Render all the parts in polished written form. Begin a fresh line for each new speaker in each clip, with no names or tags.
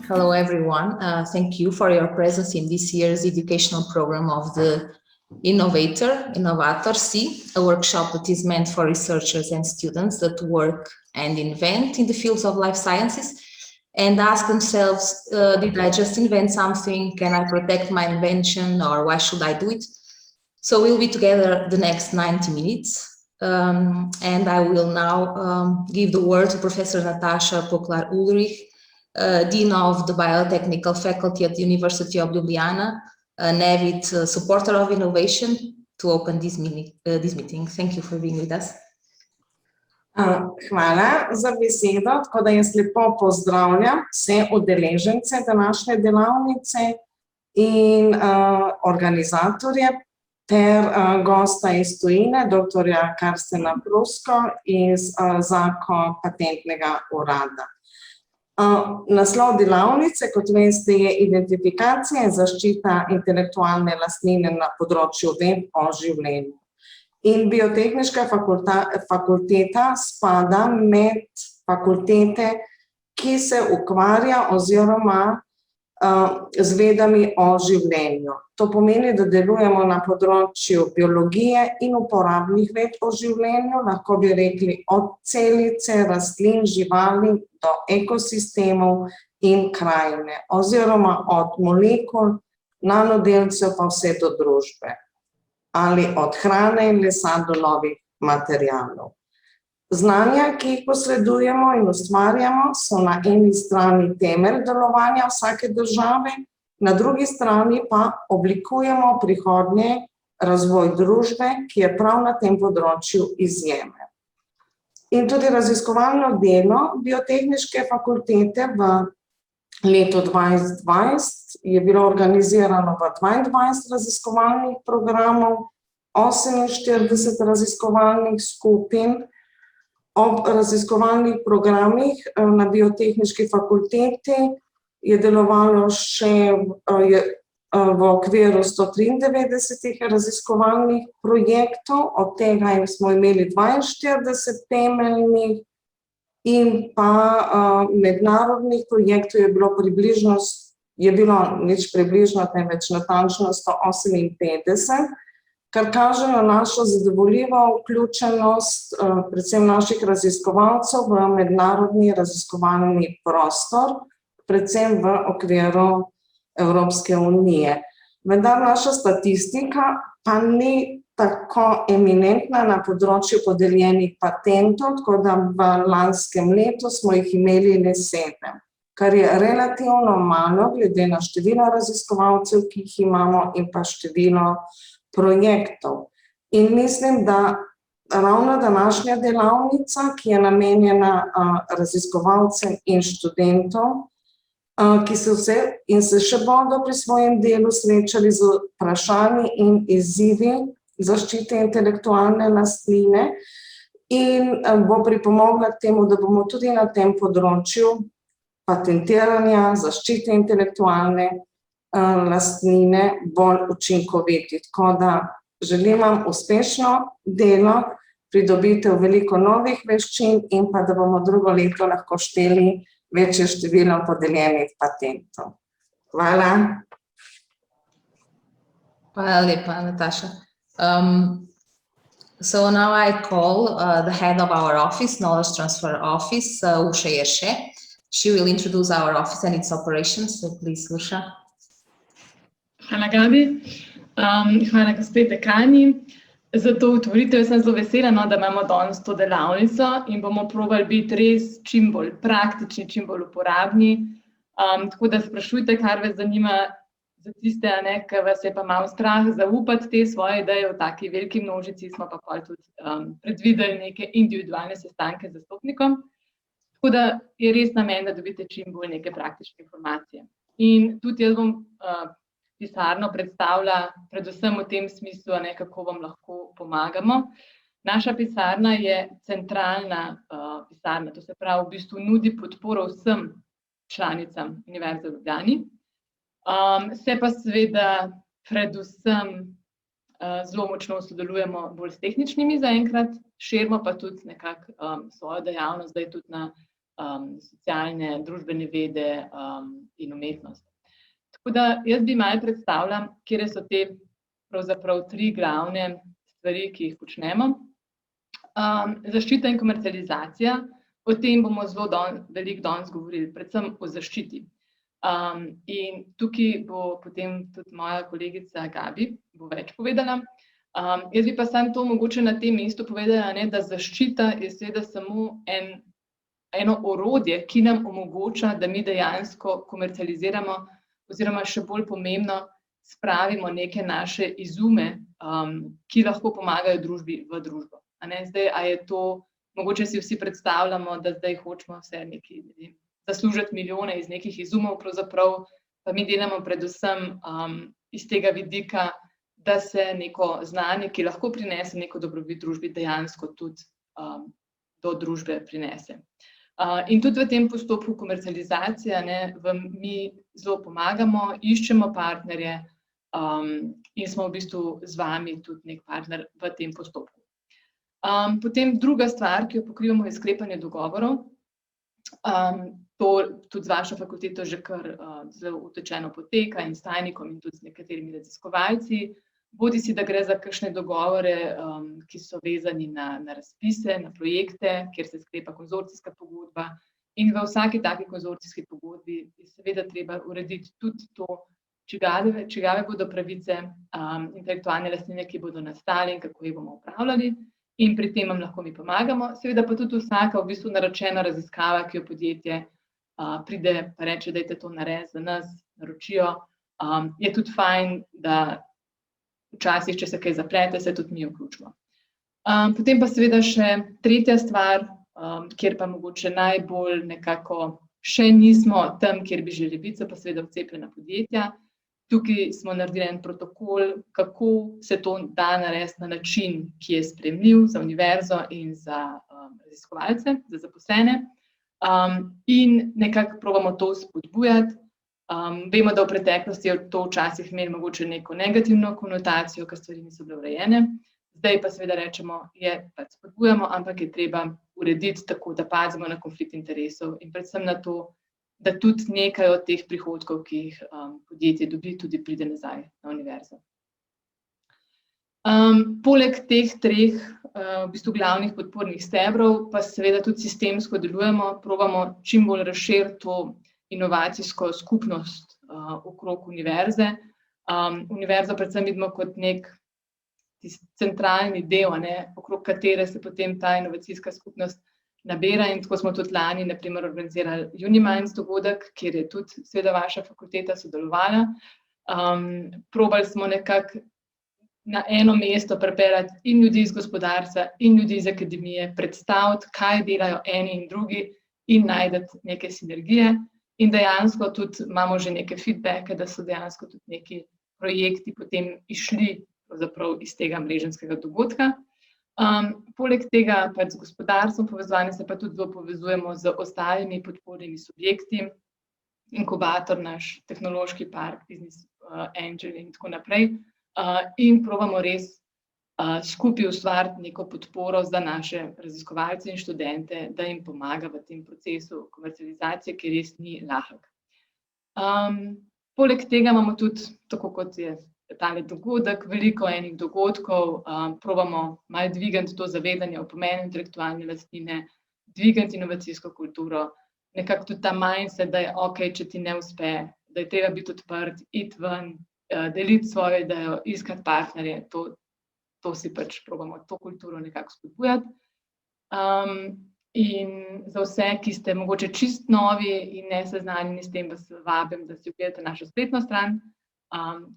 Hello, everyone. Thank you for your presence in this year's educational program of the Inovator.si, a workshop that is meant for researchers and students that work and invent in the fields of life sciences and ask themselves, did I just invent something? Can I protect my invention, or why should I do it? So we'll be together the next 90 minutes. And I will now give the word to Professor Natasha Poklar-Ulrich, Dean of the Biotechnical Faculty at the University of Ljubljana, an avid supporter of innovation, to open this meeting. Thank you for being with us.
Hvala za besedo, tako da jaz lepo pozdravljam vse udeležence današnje delavnice in organizatorje ter gosta iz tujine, doktorja Carstena Prusko iz Zacco patentnega urada. Naslov delavnice, kot veste, je identifikacija in zaščita intelektualne lastnine na področju ved o življenju. In biotehniška fakulteta spada med fakultete, ki se ukvarja oziroma z vedami o življenju. To pomeni, da delujemo na področju biologije in uporabnih ved o življenju, lahko bi rekli od celice, rastlin, živali do ekosistemov in krajine, oziroma od molekul, nanodelcev pa vse do družbe, ali od hrane in lesa do novih materialov. Znanja, ki jih posredujemo in ustvarjamo, so na eni strani temelj delovanja vsake države, na drugi strani pa oblikujemo prihodnje razvoj družbe, ki je prav na tem področju izjeme. In tudi raziskovalno delo biotehniške fakultete v letu 2020 je bilo organizirano v 22 raziskovalnih programov, 48 raziskovalnih skupin. Ob raziskovalnih programih na biotehniški fakulteti je delovalo še v okviru 193 raziskovalnih projektov, od tega smo imeli 42 temeljnih in pa mednarodnih projektov je bilo nič približno, temveč natančno 158, kar kaže na našo zadovoljivo vključenost predvsem naših raziskovalcev v mednarodni raziskovalni prostor, predvsem v okviru Evropske unije. Vendar naša statistika pa ni tako eminentna na področju podeljenih patentov, tako da v lanskem letu smo jih imeli le 7, kar je relativno malo glede na število raziskovalcev, ki jih imamo, in pa število projektov. In mislim, da ravno današnja delavnica, ki je namenjena raziskovalcem in študentom, ki se še bodo pri svojem delu srečali z vprašanji in izzivi zaščite intelektualne lastnine, in bo pripomogla k temu, da bomo tudi na tem področju patentiranja, zaščite intelektualne lastnine bolj učinkoviti. Tako da želim vam uspešno delo, pridobitev veliko novih veščin in pa da bomo drugo leto lahko šteli večje število podeljenih patentov. Hvala.
Hvala lepa, Natasha. So now I call the head of our office, Knowledge Transfer Office, Urša Jerše. She will introduce our office and its operations. So please, Urša.
Hvala, Gabi. Hvala, gospe dekani. Za to otvoritev sem zelo vesela, da imamo danes to delavnico in bomo probali biti res čim bolj praktični, čim bolj uporabni. Tako da sprašujte, kar vas zanima, za tiste, ki vas je pa malo strah zaupati te svoje ideje v taki veliki množici, smo pa tudi predvideli neke individualne sestanke z zastopnikom. Tako da je res namen, da dobite čim bolj neke praktične informacije. In tudi jaz bom Pisarno predstavlja predvsem v tem smislu, kako vam lahko pomagamo. Naša pisarna je centralna pisarna, to se pravi, v bistvu nudi podporo vsem članicam Univerze v Ljubljani. Se pa seveda predvsem zelo močno sodelujemo bolj s tehničnimi zaenkrat, širimo pa tudi nekako svojo dejavnost, zdaj tudi na socialne, družbene vede in umetnost. Tako da jaz bi malo predstavila, kje so te pravzaprav 3 glavne stvari, ki jih počnemo. Zaščita in komercializacija, o tem bomo zelo veliko danes govorili, predvsem o zaščiti. In tukaj bo potem tudi moja kolegica Gabi bo več povedala. Jaz bi pa samo to mogoče na tem mestu povedala, da zaščita je seveda samo eno orodje, ki nam omogoča, da mi dejansko komercializiramo oziroma še bolj pomembno spravimo neke naše izume, ki lahko pomagajo družbi v družbo. Zdaj, a je to, mogoče si vsi predstavljamo, da zdaj hočemo vse nekaj zaslužiti milijone iz nekih izumov, pravzaprav pa mi delamo predvsem iz tega vidika, da se neko znanje, ki lahko prinese neko dobrobit družbi, dejansko tudi do družbe prinese. In tudi v tem postopku komercializacije vam mi zelo pomagamo, iščemo partnerje in smo v bistvu z vami tudi nek partner v tem postopku. Potem druga stvar, ki jo pokrivamo, je sklepanje dogovorov. To tudi z vašo fakulteto že kar zelo utečeno poteka in s tajnikom in tudi z nekaterimi raziskovalci. Bodisi, da gre za kakšne dogovore, ki so vezani na razpise, na projekte, kjer se sklepa konzorcijska pogodba. In v vsaki taki konzorcijski pogodbi je seveda treba urediti tudi to, čigave bodo pravice intelektualne lastnine, ki bodo nastale in kako jih bomo upravljali. In pri tem vam lahko mi pomagamo. Seveda pa tudi vsaka v bistvu naročena raziskava, ki jo podjetje pride pa reče, dajte to narediti za nas, naročijo. Je tudi fajn, da včasih, če se kaj zaplete, se tudi mi vključimo. Potem pa seveda še tretja stvar, kjer pa mogoče najbolj nekako še nismo tam, kjer bi želeli biti, so pa seveda vcepljena podjetja. Tukaj smo naredili en protokol, kako se to da narediti na način, ki je sprejemljiv za univerzo in za raziskovalce, za zaposlene. In nekako probamo to spodbujati. Vemo, da v preteklosti je to včasih imeli mogoče neko negativno konotacijo, ker stvari niso bile urejene. Zdaj pa seveda rečemo, pač spodbujamo, ampak je treba urediti tako, da pazimo na konflikt interesov in predvsem na to, da tudi nekaj od teh prihodkov, ki jih podjetje dobi, tudi pride nazaj na univerzo. Poleg teh 3 v bistvu glavnih podpornih stebrov pa seveda tudi sistemsko delujemo, probamo čim bolj razširiti to inovacijsko skupnost okrog univerze. Univerzo predvsem vidimo kot nek centralni del, okrog katere se potem ta inovacijska skupnost nabira in tako smo tudi lani na primer organizirali Uniminds dogodek, kjer je tudi seveda vaša fakulteta sodelovala. Probali smo nekako na eno mesto pripeljati in ljudi iz gospodarstva in ljudi iz akademije, predstaviti, kaj delajo eni in drugi in najti neke sinergije. In dejansko tudi imamo že neke feedbacke, da so dejansko tudi neki projekti potem išli pravzaprav iz tega mreženskega dogodka. Poleg tega pač z gospodarstvom povezovanja se pa tudi zelo povezujemo z ostalimi podpornimi subjekti, inkubator, naš tehnološki park, business angel in tako naprej. In probamo res skupaj ustvariti neko podporo za naše raziskovalce in študente, da jim pomaga v tem procesu komercializacije, ki res ni lahek. Poleg tega imamo tudi, tako kot je tale dogodek, veliko enih dogodkov, probamo malo dvigati to zavedanje o pomenu intelektualne lastnine, dvigati inovacijsko kulturo, nekako tudi ta mindset, da je okej, če ti ne uspe, da je treba biti odprt, iti ven, deliti svojo idejo, iskati partnerje, to si pač probamo to kulturo nekako spodbujati. In za vse, ki ste mogoče čist novi in neseznanjeni s tem, vas vabim, da si ogledate našo spletno stran,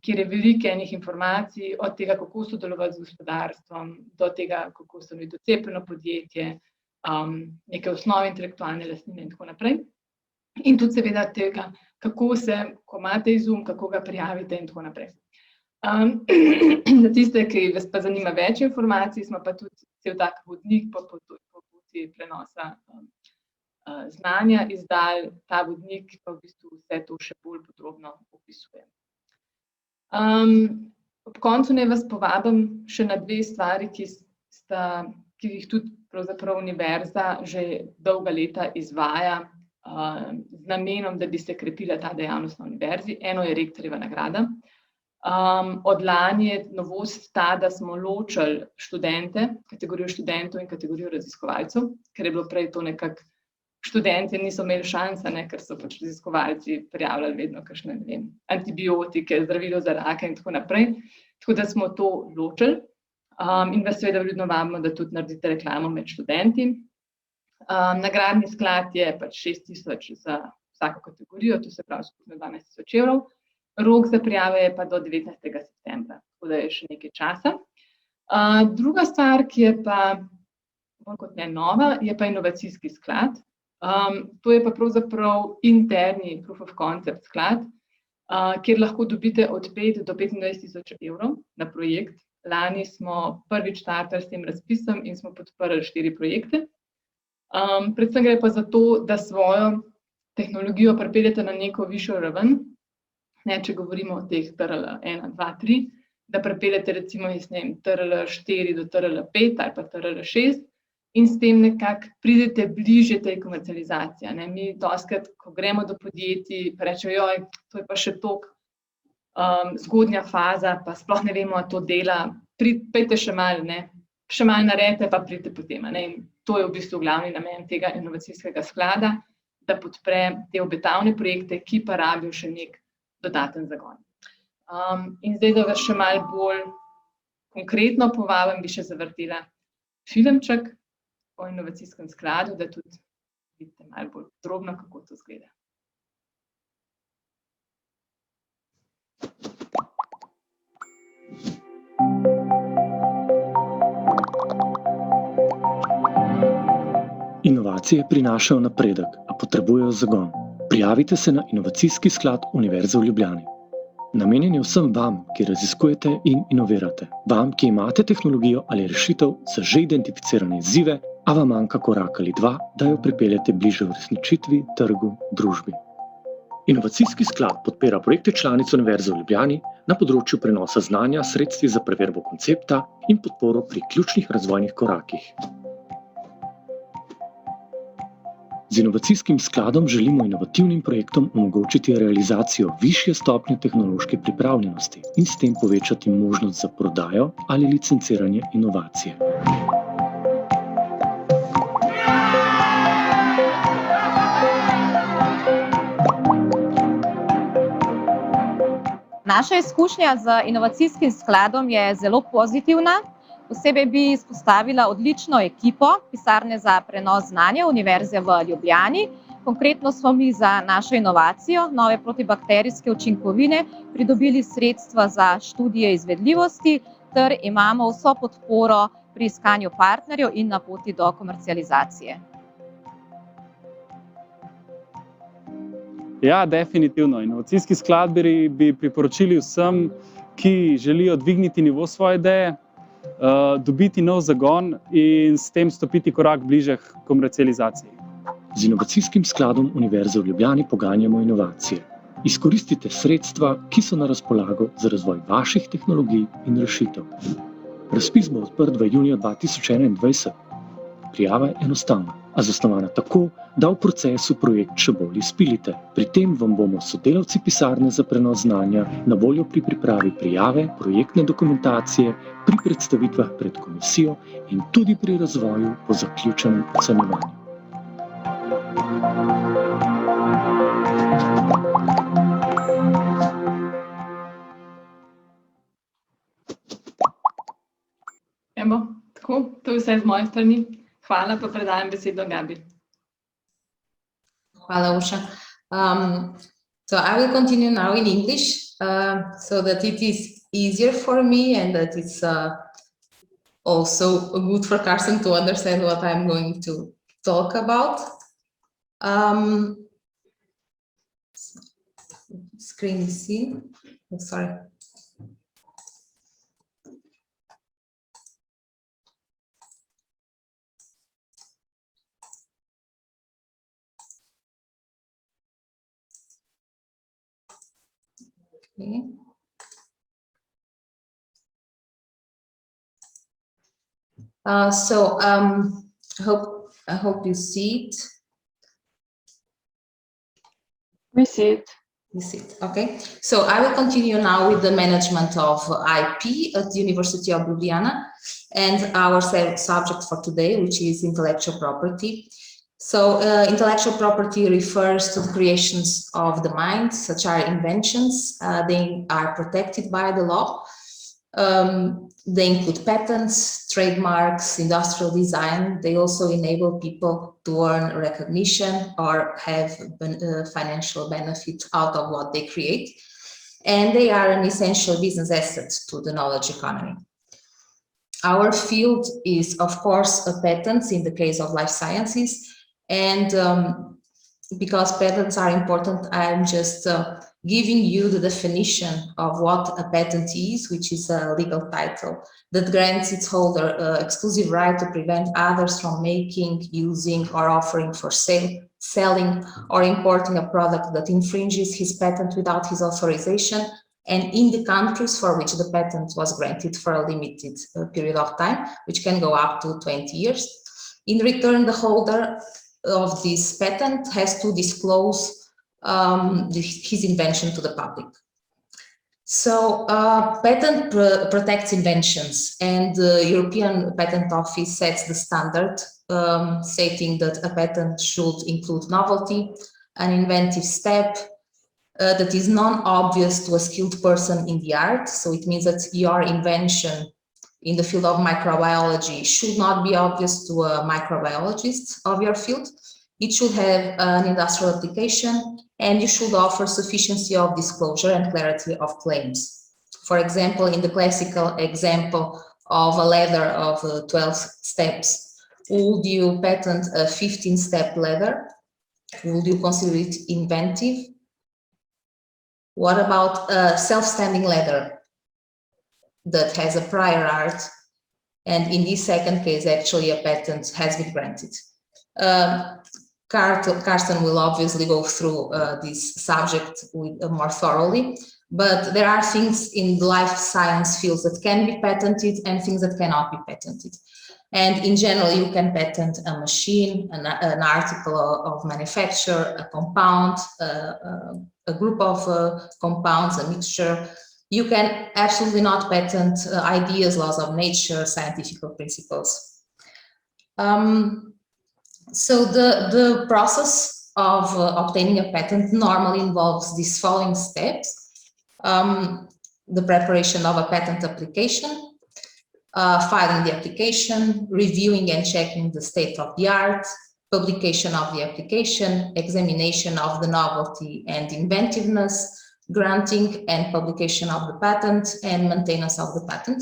kjer je veliko enih informacij, od tega, kako sodelovati z gospodarstvom, do tega, kako ustanoviti docepljeno podjetje, neke osnove intelektualne lastnine in tako naprej. In tudi seveda tega, kako se, ko imate izum, kako ga prijavite in tako naprej. Za tiste, ki vas pa zanima več informacij, smo pa tudi cel tak vodnik po poti prenosa znanja izdali. Ta vodnik pa v bistvu vse to še bolj podrobno opisuje. Ob koncu naj vas povabim še na 2 stvari, ki jih tudi pravzaprav univerza že dolga leta izvaja z namenom, da bi se krepila ta dejavnost na univerzi. Eno je rektorjeva nagrada. Od lani je novost ta, da smo ločili študente, kategorijo študentov in kategorijo raziskovalcev, ker je bilo prej to nekako, študenti niso imeli šanse, ker so pač raziskovalci prijavljali vedno kakšne, ne vem, antibiotike, zdravilo za raka in tako naprej. Tako da smo to ločili in vas seveda vljudno vabimo, da tudi naredite reklamo med študenti. Nagradni sklad je pač 6.000 za vsako kategorijo, to se pravi skupno 12.000 evrov. Rok za prijave je pa do 19. septembra, tako da je še nekaj časa. Druga stvar, ki je pa bolj kot ne nova, je pa inovacijski sklad. To je pa pravzaprav interni proof of concept sklad, kjer lahko dobite od 5 do 25.000 evrov na projekt. Lani smo prvič startali s tem razpisom in smo podprli 4 projekte. Predvsem gre pa za to, da svojo tehnologijo pripeljete na neko višjo raven, če govorimo o teh TRL 1, 2, 3, da pripeljete recimo iz TRL 4 do TRL 5 ali pa TRL 6 in s tem nekako pridete bližje tej komercializaciji. Mi dostikrat, ko gremo do podjetij, pa rečejo, joj, to je pa še toliko zgodnja faza, pa sploh ne vemo, to dela, pejte še malo naredite, pa pridite potem. In to je v bistvu glavni namen tega inovacijskega sklada, da podpre te obetavne projekte, ki pa rabijo še nek dodaten zagon. In zdaj, da vas še malo bolj konkretno povabim, bi še zavrtela filmček o inovacijskem skladu, da tudi vidite malo bolj podrobno, kako to izgleda.
Inovacije prinašajo napredek, a potrebujejo zagon. Prijavite se na inovacijski sklad Univerze v Ljubljani. Namenjen je vsem vam, ki raziskujete in inovirate. Vam, ki imate tehnologijo ali rešitev za že identificirane izzive, a vam manjka korak ali dva, da jo pripeljete bliže uresničitvi, trgu, družbi. Inovacijski sklad podpira projekte članic Univerze v Ljubljani na področju prenosa znanja, sredstvi za preverbo koncepta in podporo pri ključnih razvojnih korakih. Z inovacijskim skladom želimo inovativnim projektom omogočiti realizacijo višje stopnje tehnološke pripravljenosti in s tem povečati možnost za prodajo ali licenciranje inovacije.
Naša izkušnja z inovacijskim skladom je zelo pozitivna. Posebej bi izpostavila odlično ekipo Pisarne za prenos znanja Univerze v Ljubljani. Konkretno smo mi za našo inovacijo, nove protibakterijske učinkovine, pridobili sredstva za študije izvedljivosti ter imamo vso podporo pri iskanju partnerjev in na poti do komercializacije.
Ja, definitivno. Inovacijski sklad bi priporočili vsem, ki želijo dvigniti nivo svoje ideje, dobiti nov zagon in s tem stopiti korak bliže k komercializaciji.
Z inovacijskim skladom Univerze v Ljubljani poganjamo inovacije. Izkoristite sredstva, ki so na razpolago za razvoj vaših tehnologij in rešitev. Razpis bo odprt v juniju 2021. Prijava je enostavna, a zasnovana tako, da v procesu projekt še bolj izpilite. Pri tem vam bomo sodelavci Pisarne za prenos znanja na voljo pri pripravi prijave, projektne dokumentacije, pri predstavitvah pred komisijo in tudi pri razvoju po zaključenem ocenjevanju.
Evo, tako, to je vse z moje strani. Hvala, pa predajam besedo Gabi.
Hvala, Urša. So I will continue now in English, so that it is easier for me and that it's also good for Carsten to understand what I'm going to talk about. Screen is seen. Oh, sorry. Okay. I hope you see it.
We see it.
You see it, okay. So I will continue now with the management of IP at the University of Ljubljana and our subject for today, which is intellectual property. So intellectual property refers to the creations of the mind, such as inventions. They are protected by the law. They include patents, trademarks, industrial design. They also enable people to earn recognition or have financial benefit out of what they create. And they are an essential business asset to the knowledge economy. Our field is, of course, patents in the case of life sciences. And because patents are important, I'm just giving you the definition of what a patent is, which is a legal title that grants its holder exclusive right to prevent others from making, using, or offering for sale, selling, or importing a product that infringes his patent without his authorization, and in the countries for which the patent was granted for a limited period of time, which can go up to 20 years. In return, the holder of this patent has to disclose his invention to the public. So patent protects inventions, and the European Patent Office sets the standard, stating that a patent should include novelty, an inventive step that is non-obvious to a skilled person in the art. So it means that your invention in the field of microbiology should not be obvious to a microbiologist of your field. It should have an industrial application, and you should offer sufficiency of disclosure and clarity of claims. For example, in the classical example of a ladder of 12 steps, would you patent a 15-step ladder? Would you consider it inventive? What about a self-standing ladder that has a prior art? And in this second case, actually, a patent has been granted. Carsten will obviously go through this subject more thoroughly, but there are things in the life science fields that can be patented and things that cannot be patented. And in general, you can patent a machine, an article of manufacture, a compound, a group of compounds, a mixture. You can absolutely not patent ideas, laws of nature, scientific principles. So the process of obtaining a patent normally involves these following steps: the preparation of a patent application, filing the application, reviewing and checking the state of the art, publication of the application, examination of the novelty and inventiveness, granting and publication of the patent, and maintenance of the patent.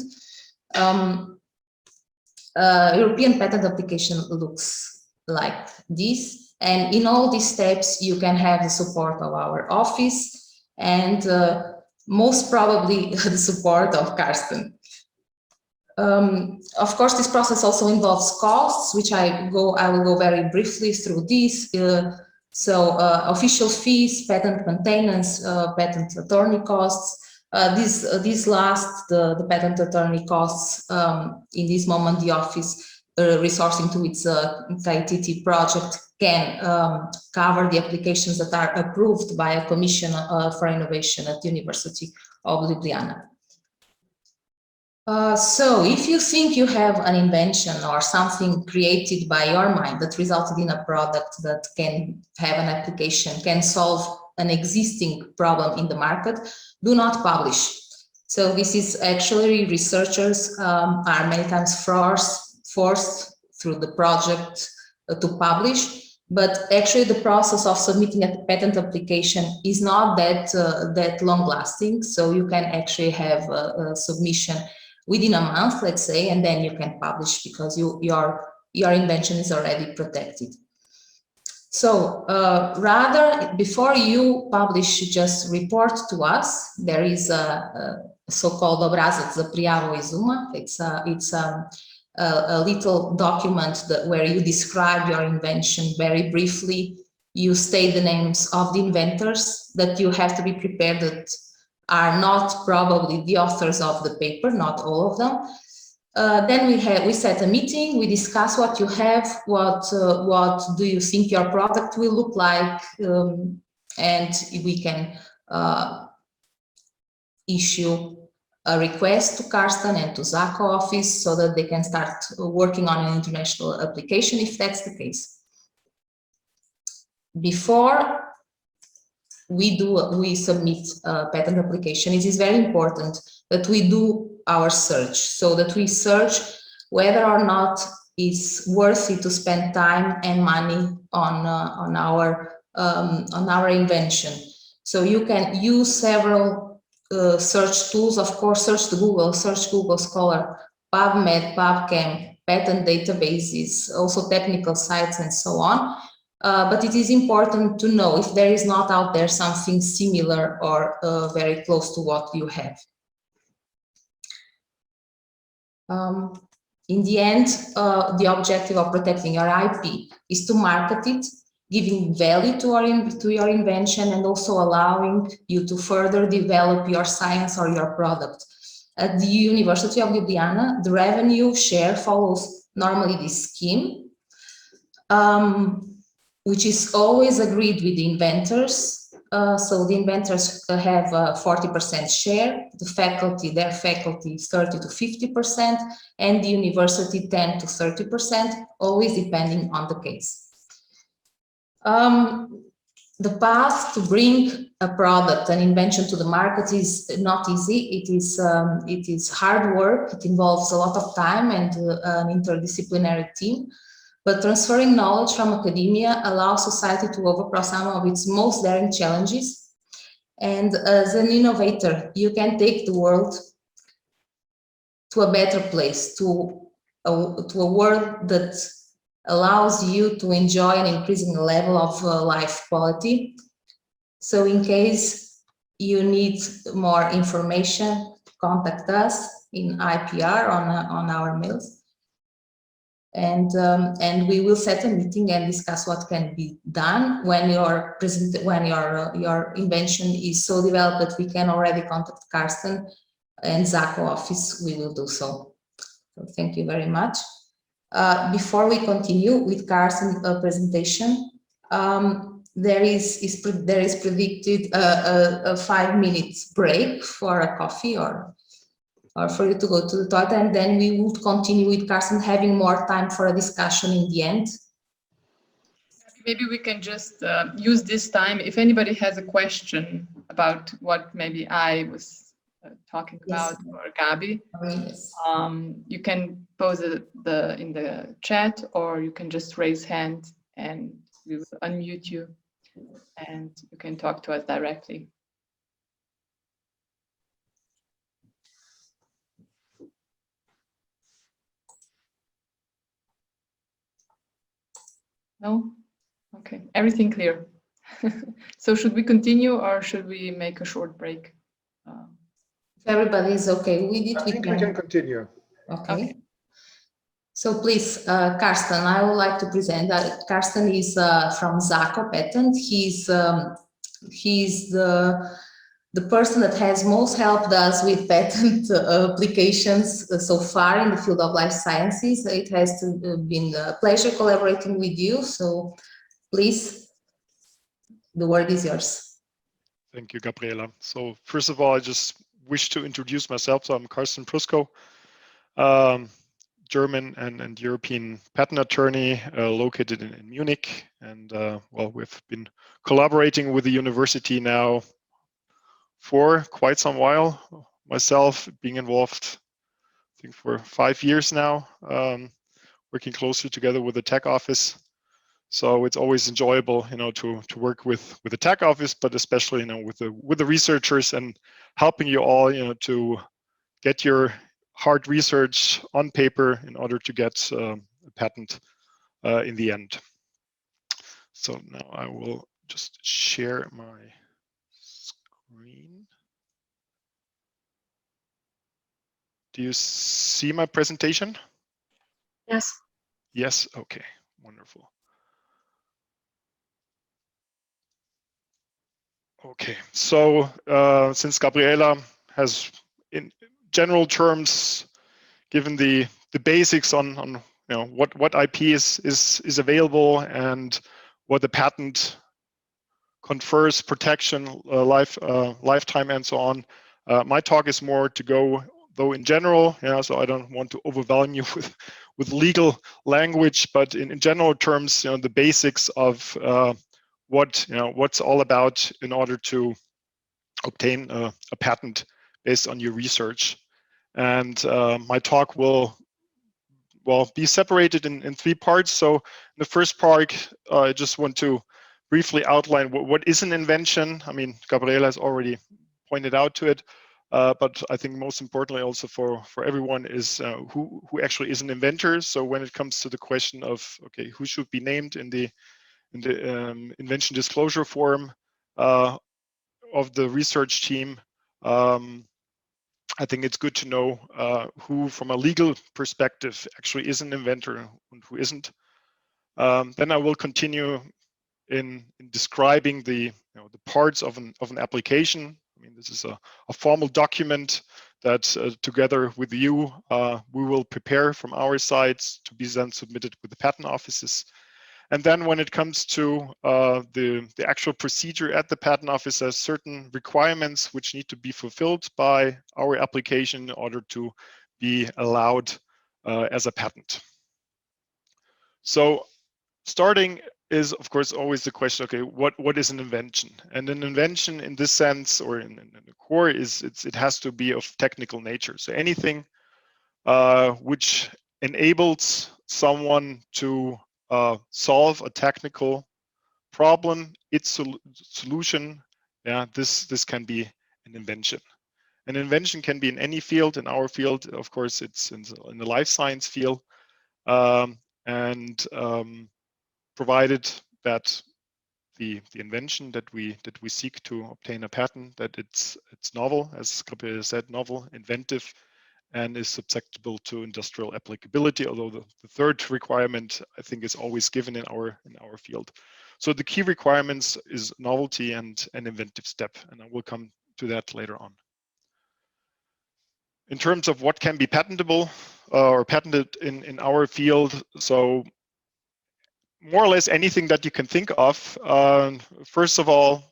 European patent application looks like this, and in all these steps you can have the support of our office and most probably the support of Carsten. Of course, this process also involves costs, which I will go very briefly through this. So official fees, patent maintenance, patent attorney costs. These last, the patent attorney costs, in this moment the office resourcing to its KITT project can cover the applications that are approved by a commission for innovation at the University of Ljubljana. So if you think you have an invention or something created by your mind that resulted in a product that can have an application, can solve an existing problem in the market, do not publish. So this is actually, researchers are many times forced through the project to publish, but actually the process of submitting a patent application is not that long lasting. So you can actually have a submission within a month, let's say, and then you can publish because your invention is already protected. So rather, before you publish, just report to us. There is a so-called obrazac za prijavu izuma. It's a little document where you describe your invention very briefly. You state the names of the inventors that you have to be prepared that are not probably the authors of the paper, not all of them. Then we set a meeting, we discuss what you have, what do you think your product will look like, and we can issue a request to Carsten and to Zacco office so that they can start working on an international application if that's the case. Before we submit a patent application, it is very important that we do our search, so that we search whether or not it's worth it to spend time and money on our invention. So you can use several search tools, of course, search Google Scholar, PubMed, PubChem, patent databases, also technical sites and so on. But it is important to know if there is not out there something similar or very close to what you have. In the end, the objective of protecting your IP is to market it, giving value to your invention, and also allowing you to further develop your science or your product. At the University of Ljubljana, the revenue share follows normally this scheme, which is always agreed with the inventors. So the inventors have a 40% share, their faculty 30 to 50%, and the university 10 to 30%, always depending on the case. The path to bring a product, an invention to the market is not easy. It is hard work. It involves a lot of time and an interdisciplinary team. But transferring knowledge from academia allows society to overcome some of its most daring challenges. And as an innovator, you can take the world to a better place, to a world that allows you to enjoy an increasing level of life quality. So in case you need more information, contact us in IPR on our mails. And we will set a meeting and discuss what can be done when your invention is so developed that we can already contact Carsten and Zacco office. We will do so. So thank you very much. Before we continue with Carsten's presentation, there is predicted a 5-minute break for a coffee or for you to go to the toilet, and then we would continue with Carsten having more time for a discussion in the end.
Maybe we can just use this time. If anybody has a question about what maybe I was talking about, or Gabi,
Yes.
You can pose it in the chat, or you can just raise hand and we will unmute you and you can talk to us directly. No? Okay, everything clear. So should we continue or should we make a short break?
If everybody is okay with it,
I think we can continue.
Okay. So please, Carsten, I would like to present that Carsten is from Zacco Patent. He's the person that has most helped us with patent applications so far in the field of life sciences. It has been a pleasure collaborating with you. So please, the word is yours.
Thank you, Gabriela. So first of all, I just wish to introduce myself. So I'm Carsten Prusko, German and European patent attorney located in Munich. And well, we've been collaborating with the university now for quite some while. Myself being involved, I think for 5 years now, working closely together with the tech office. So it's always enjoyable, to work with the tech office, but especially, with the researchers and helping you all, to get your hard research on paper in order to get a patent in the end. So now I will just share my screen. Do you see my presentation?
Yes.
Yes, okay, wonderful. Okay, so since Gabriela has in general terms given the basics on what IP is available and what the patent confers protection, lifetime, and so on. My talk is more to go though in general, so I don't want to overwhelm you with legal language, but in general terms, the basics of what's all about in order to obtain a patent based on your research. And my talk will be separated in 3 parts. So in the first part, I just want to briefly outline what is an invention. I mean, Gabriela has already pointed out to it, but I think most importantly also for everyone is who actually is an inventor. So when it comes to the question of, okay, who should be named in the invention disclosure form of the research team, I think it's good to know who, from a legal perspective, actually is an inventor and who isn't. Then I will continue in describing the parts of an application. I mean, this is a formal document that together with you, we will prepare from our sides to be then submitted with the patent offices. And then when it comes to the actual procedure at the patent office, there's certain requirements which need to be fulfilled by our application in order to be allowed as a patent. So starting is, of course, always the question, okay, what is an invention? And an invention in this sense, or in the core, is it has to be of technical nature. So anything which enables someone to solve a technical problem, its solution, this can be an invention. An invention can be in any field. In our field, of course, it's in the life science field, and provided that the invention that we seek to obtain a patent, that it's novel, as Gabriela said, novel, inventive, and is susceptible to industrial applicability, although the third requirement, I think, is always given in our field. So the key requirements is novelty and an inventive step, and I will come to that later on. In terms of what can be patentable or patented in our field, so more or less anything that you can think of. First of all,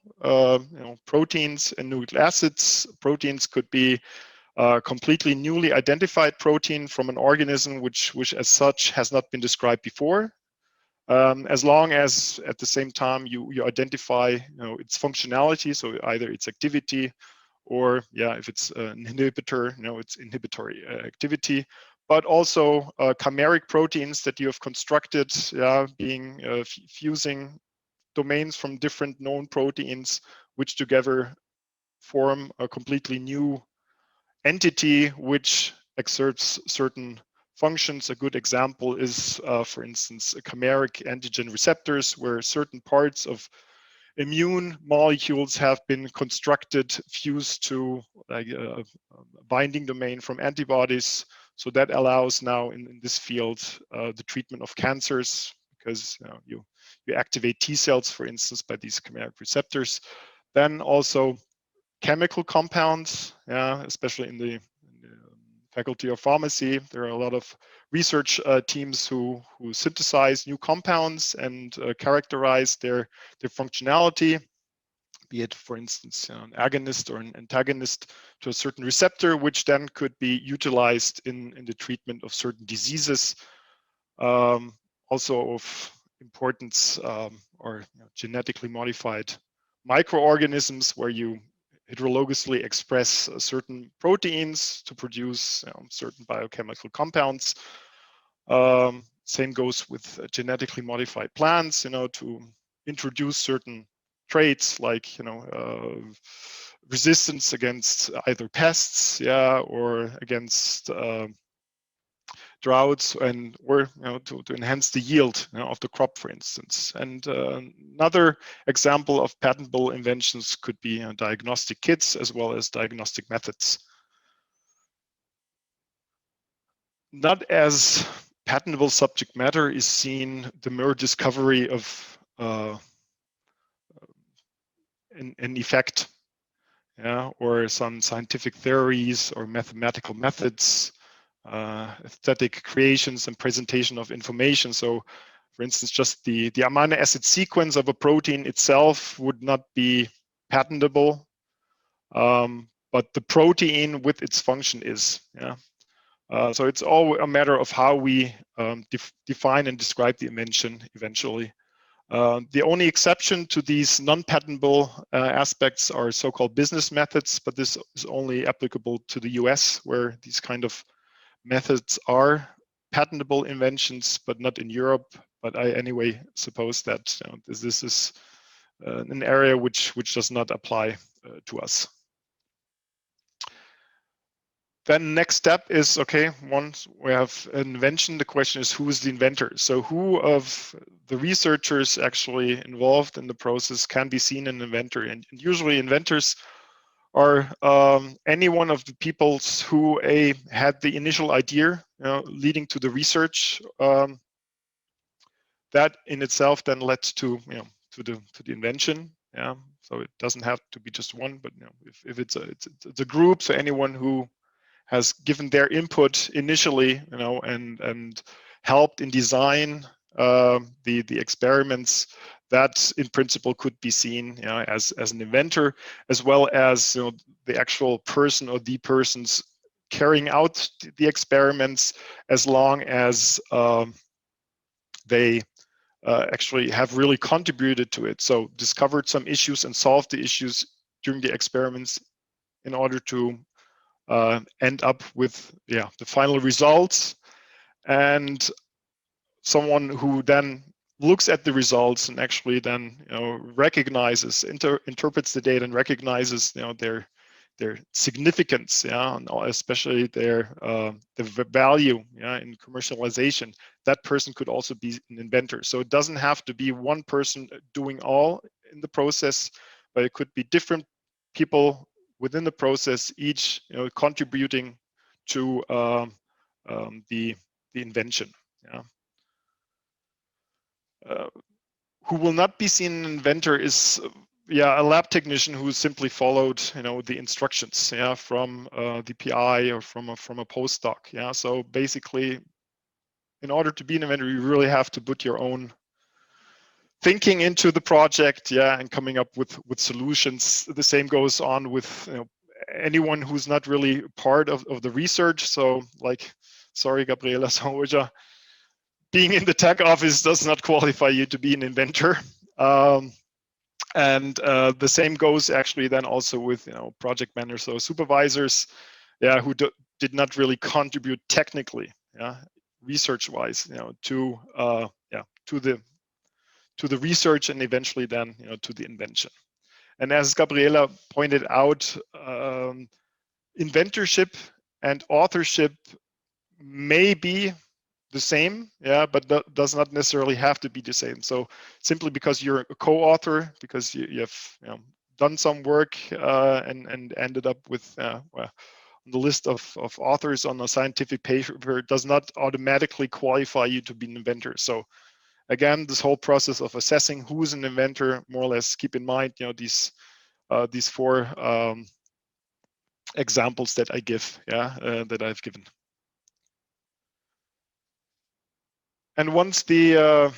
proteins and nucleic acids. Proteins could be completely newly identified protein from an organism which as such has not been described before, as long as at the same time you identify its functionality, so either its activity or if it's an inhibitor, its inhibitory activity, but also chimeric proteins that you have constructed, being fusing domains from different known proteins which together form a completely new entity which exerts certain functions. A good example is, for instance, chimeric antigen receptors, where certain parts of immune molecules have been constructed, fused to like a binding domain from antibodies. So that allows now in this field the treatment of cancers, because you activate T cells, for instance, by these chimeric receptors. Then also chemical compounds, especially in the Faculty of Pharmacy, there are a lot of research teams who synthesize new compounds and characterize their functionality, be it, for instance, an agonist or an antagonist to a certain receptor, which then could be utilized in the treatment of certain diseases. Also of importance are genetically modified microorganisms, where you heterologously express certain proteins to produce certain biochemical compounds. Same goes with genetically modified plants, to introduce certain traits like resistance against either pests, or against droughts, or to enhance the yield of the crop, for instance. And another example of patentable inventions could be diagnostic kits as well as diagnostic methods. Not as patentable subject matter is seen the mere discovery of an effect, or some scientific theories or mathematical methods. aesthetic creations and presentation of information. So, for instance, just the amino acid sequence of a protein itself would not be patentable, but the protein with its function is. Yeah. So it's all a matter of how we define and describe the invention eventually. The only exception to these non-patentable aspects are so-called business methods, but this is only applicable to the US, where these kind of methods are patentable inventions, but not in Europe. But I anyway suppose that this is an area which does not apply to us. Then next step is, okay, once we have an invention, the question is, who is the inventor? So who of the researchers actually involved in the process can be seen an inventor? And usually inventors are any one of the people who had the initial idea leading to the research. That in itself then led to the invention. Yeah, so it doesn't have to be just one, but if it's a group, so anyone who has given their input initially, and helped in design the experiments, that in principle could be seen as an inventor, as well as the actual person or the persons carrying out the experiments, as long as they actually have really contributed to it. So discovered some issues and solved the issues during the experiments in order to end up with the final results, and someone who then looks at the results and actually then recognizes, interprets the data and recognizes their significance, and especially their the value in commercialization. That person could also be an inventor. So it doesn't have to be one person doing all in the process, but it could be different people within the process, each contributing to the invention. Who will not be seen an inventor is a lab technician who simply followed the instructions from the PI or from a postdoc. So basically, in order to be an inventor, you really have to put your own thinking into the project, and coming up with solutions. The same goes on with anyone who's not really part of the research. So, like, sorry, Gabriela, so being in the tech office does not qualify you to be an inventor. And the same goes actually then also with project managers or supervisors, who did not really contribute technically, research-wise, to the research and eventually then to the invention. And as Gabriela pointed out, inventorship and authorship may be the same, but that does not necessarily have to be the same. So simply because you're a co-author, because you have done some work and ended up with on the list of authors on a scientific paper, does not automatically qualify you to be an inventor. So again, this whole process of assessing who's an inventor, more or less keep in mind, these four examples that I give, that I've given. And once the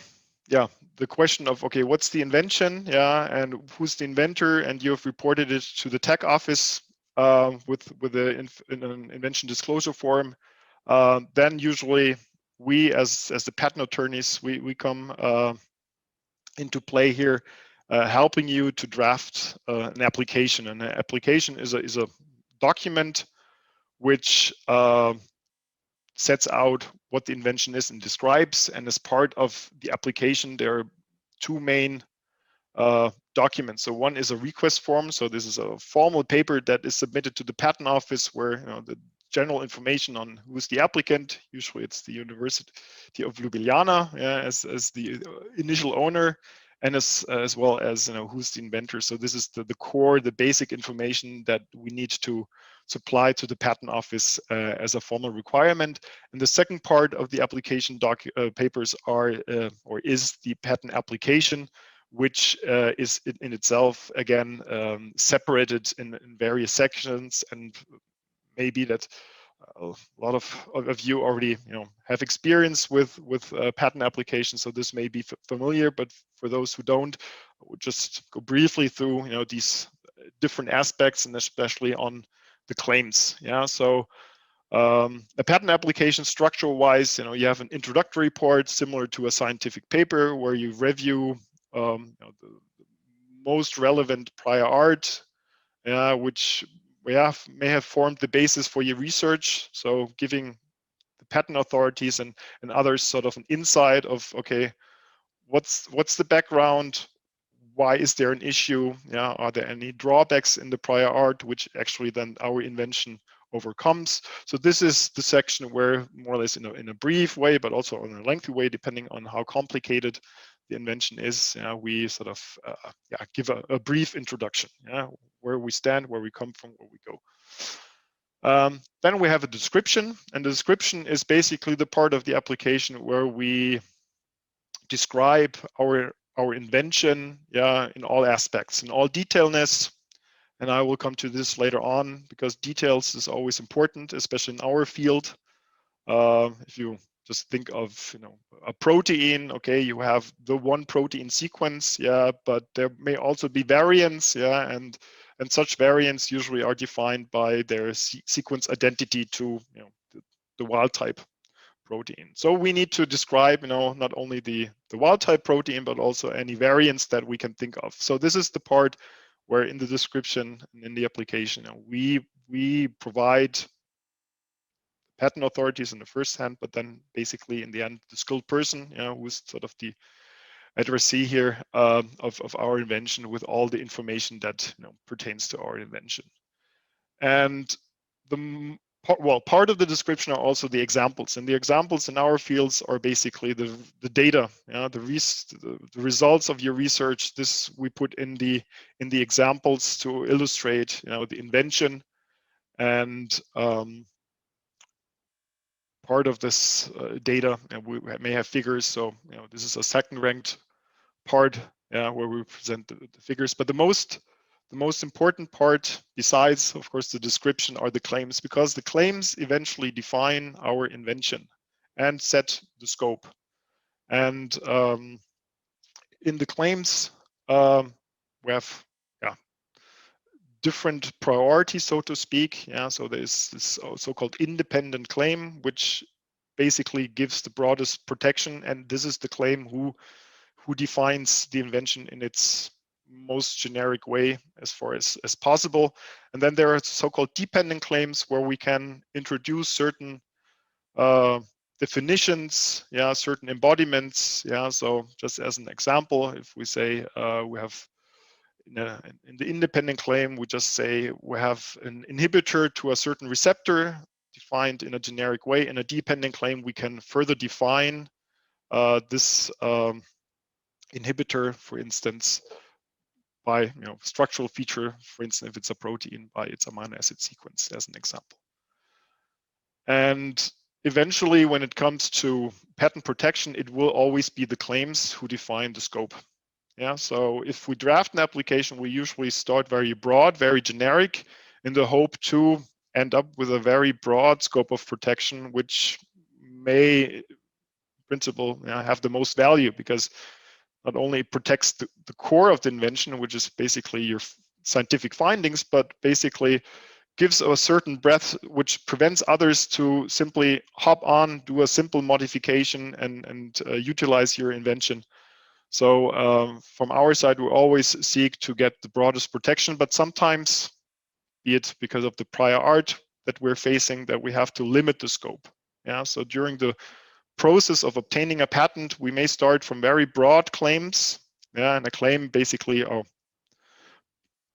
question of, okay, what's the invention, and who's the inventor, and you've reported it to the tech office with an invention disclosure form, then usually we as the patent attorneys, we come into play here, helping you to draft an application. And an application is a document which sets out what the invention is and describes. And as part of the application, there are two main documents. So one is a request form. So this is a formal paper that is submitted to the patent office, where the general information on who's the applicant, usually it's the University of Ljubljani as the initial owner, and as well as who's the inventor. So this is the core, the basic information that we need to supply to the patent office as a formal requirement. And the second part of the application papers is the patent application, which is in itself again separated in various sections, and maybe that a lot of you already have experience with patent applications, so this may be familiar. But for those who don't, I would just go briefly through these different aspects, and especially on the claims. Yeah, so a patent application, structure-wise, you have an introductory part similar to a scientific paper where you review the most relevant prior art, which may have formed the basis for your research. So giving the patent authorities and others sort of an insight of, okay, what's the background? Why is there an issue? Yeah, are there any drawbacks in the prior art which actually then our invention overcomes? So this is the section where, more or less in a brief way, but also in a lengthy way, depending on how complicated the invention is, we sort of give a brief introduction, where we stand, where we come from, where we go. Then we have a description, and the description is basically the part of the application where we describe our invention, in all aspects, in all detailness. And I will come to this later on, because details is always important, especially in our field. If you just think of a protein, okay, you have the one protein sequence, but there may also be variants, and such variants usually are defined by their sequence identity to the wild type protein. So we need to describe not only the wild type protein, but also any variants that we can think of. So this is the part where in the description and in the application we provide patent authorities in the first hand, but then basically in the end the skilled person, who's sort of the addressee here of our invention, with all the information that pertains to our invention. And part of the description are also the examples, and the examples in our fields are basically the data, the results of your research. This we put in the examples to illustrate the invention, and part of this data, and we may have figures. So this is a second ranked part, where we present the figures. But the most important part, besides, of course, the description, are the claims, because the claims eventually define our invention and set the scope. And in the claims, we have different priorities, so to speak. So there's this so-called independent claim, which basically gives the broadest protection, and this is the claim who defines the invention in its most generic way as far as possible. And then there are so-called dependent claims, where we can introduce certain definitions, certain embodiments. So just as an example, if we say we have in the independent claim, we just say we have an inhibitor to a certain receptor defined in a generic way. In a dependent claim, we can further define this inhibitor, for instance, by structural feature, for instance, if it's a protein, by its amino acid sequence, as an example. And eventually, when it comes to patent protection, it will always be the claims who define the scope. So if we draft an application, we usually start very broad, very generic, in the hope to end up with a very broad scope of protection, which may, in principle, have the most value, because not only protects the core of the invention, which is basically your scientific findings, but basically gives a certain breadth which prevents others to simply hop on, do a simple modification, and utilize your invention. So from our side, we always seek to get the broadest protection, but sometimes, be it because of the prior art that we're facing, that we have to limit the scope. So during the process of obtaining a patent, we may start from very broad claims, and a claim basically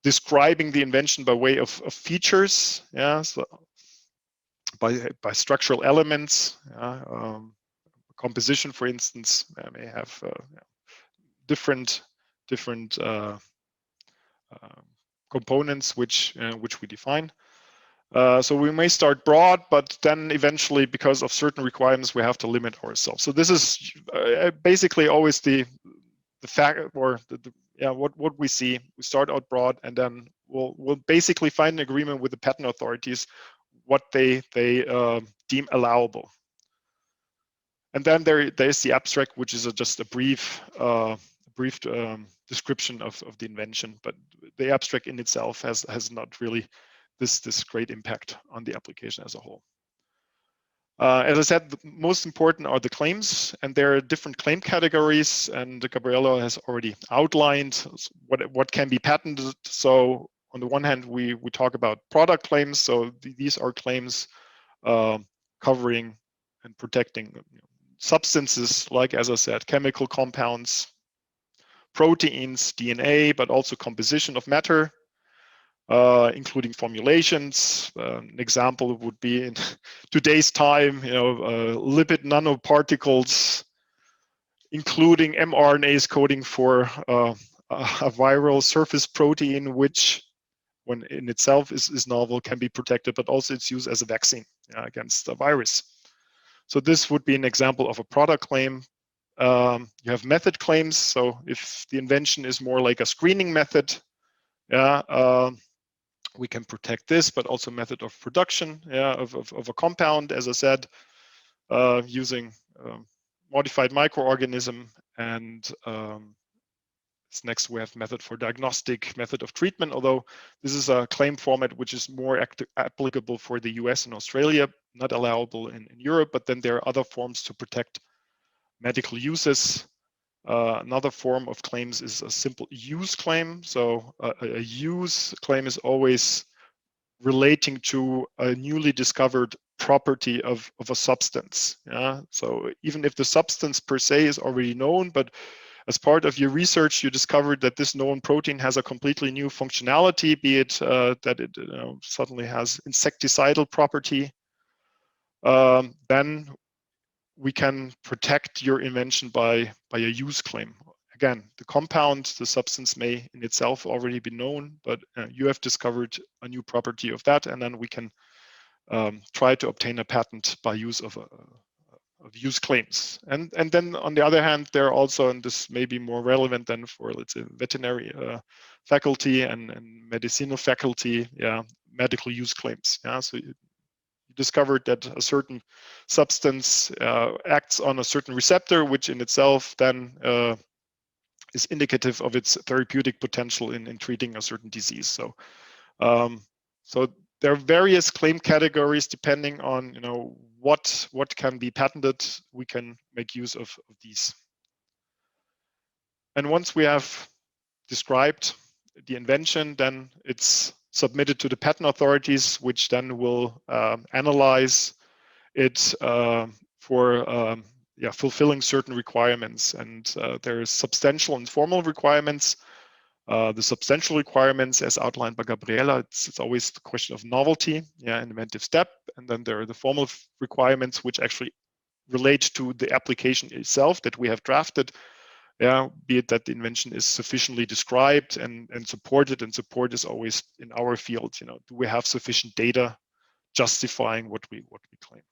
describing the invention by way of features, so by structural elements, composition, for instance, may have different components which we define. So we may start broad, but then eventually, because of certain requirements, we have to limit ourselves. So this is basically always the fact, or what we see. We start out broad, and then we'll basically find an agreement with the patent authorities what they deem allowable. And then there's the abstract, which is just a brief description of the invention, but the abstract in itself has not really this great impact on the application as a whole. As I said, the most important are the claims, and there are different claim categories, and Gabriela has already outlined what can be patented. So on the one hand, we talk about product claims. So these are claims covering and protecting substances, like, as I said, chemical compounds, proteins, DNA, but also composition of matter, including formulations. An example would be in today's time, lipid nanoparticles, including mRNAs coding for a viral surface protein, which, when in itself is novel, can be protected, but also it's used as a vaccine against a virus. So this would be an example of a product claim. You have method claims. So if the invention is more like a screening method, we can protect this, but also method of production of a compound, as I said, using modified microorganism. And next we have method for diagnostic, method of treatment, although this is a claim format which is more applicable for the US and Australia, not allowable in Europe, but then there are other forms to protect medical uses. Another form of claims is a simple use claim. So a use claim is always relating to a newly discovered property of a substance. So even if the substance per se is already known, but as part of your research, you discovered that this known protein has a completely new functionality, be it that it suddenly has insecticidal property, then we can protect your invention by a use claim. Again, the compound, the substance may in itself already be known, but you have discovered a new property of that, and then we can try to obtain a patent by use of use claims. And then on the other hand, there are also, and this may be more relevant than for, let's say, veterinary faculty and medicinal faculty, medical use claims. So you discovered that a certain substance acts on a certain receptor, which in itself then is indicative of its therapeutic potential in treating a certain disease. So, so there are various claim categories depending on what can be patented. We can make use of these. And once we have described the invention, then it's submitted to the patent authorities, which then will analyze it for fulfilling certain requirements. And there is substantial and formal requirements. The substantial requirements, as outlined by Gabriela, it's always the question of novelty, inventive step. And then there are the formal requirements, which actually relate to the application itself that we have drafted. Be it that the invention is sufficiently described and supported, and support is always in our field. Do we have sufficient data justifying what we claim?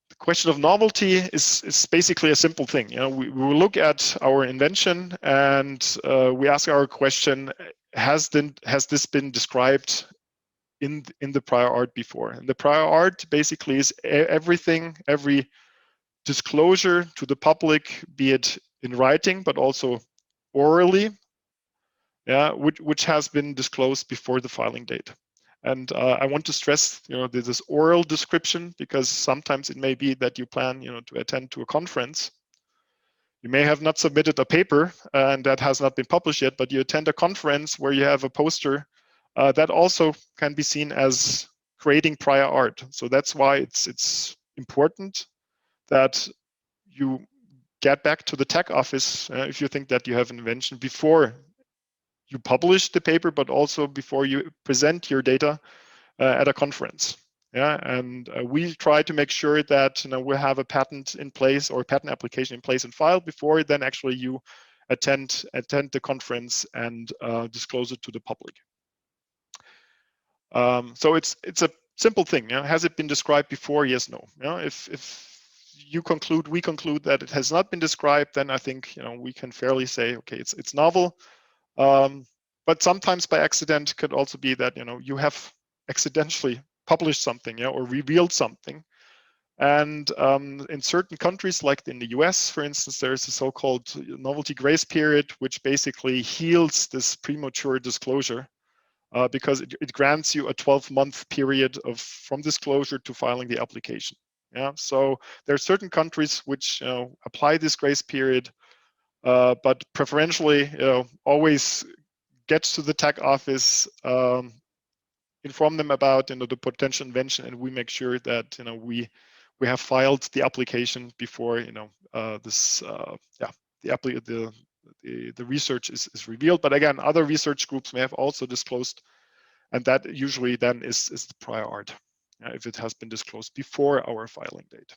The question of novelty is basically a simple thing. We will look at our invention and we ask our question: has this been described in the prior art before? And the prior art basically is every disclosure to the public, be it in writing but also orally, which has been disclosed before the filing date. And I want to stress, this oral description, because sometimes it may be that you plan, to attend to a conference. You may have not submitted a paper and that has not been published yet, but you attend a conference where you have a poster that also can be seen as creating prior art. So that's why it's important that you get back to the tech office if you think that you have an invention before you publish the paper, but also before you present your data at a conference. And we try to make sure that we have a patent in place or a patent application in place and filed before then actually you attend the conference and disclose it to the public. So it's a simple thing. Has it been described before? Yes, no. If we conclude that it has not been described, then I think we can fairly say, okay, it's novel. But sometimes by accident could also be that you have accidentally published something, yeah, or revealed something. And in certain countries, like in the US, for instance, there's a so-called novelty grace period, which basically heals this premature disclosure because it grants you a 12-month period from disclosure to filing the application. Yeah, so there are certain countries which apply this grace period, but preferentially, always get to the tech office, inform them about the potential invention, and we make sure that we have filed the application before the research is revealed. But again, other research groups may have also disclosed, and that usually then is the prior art, if it has been disclosed before our filing date.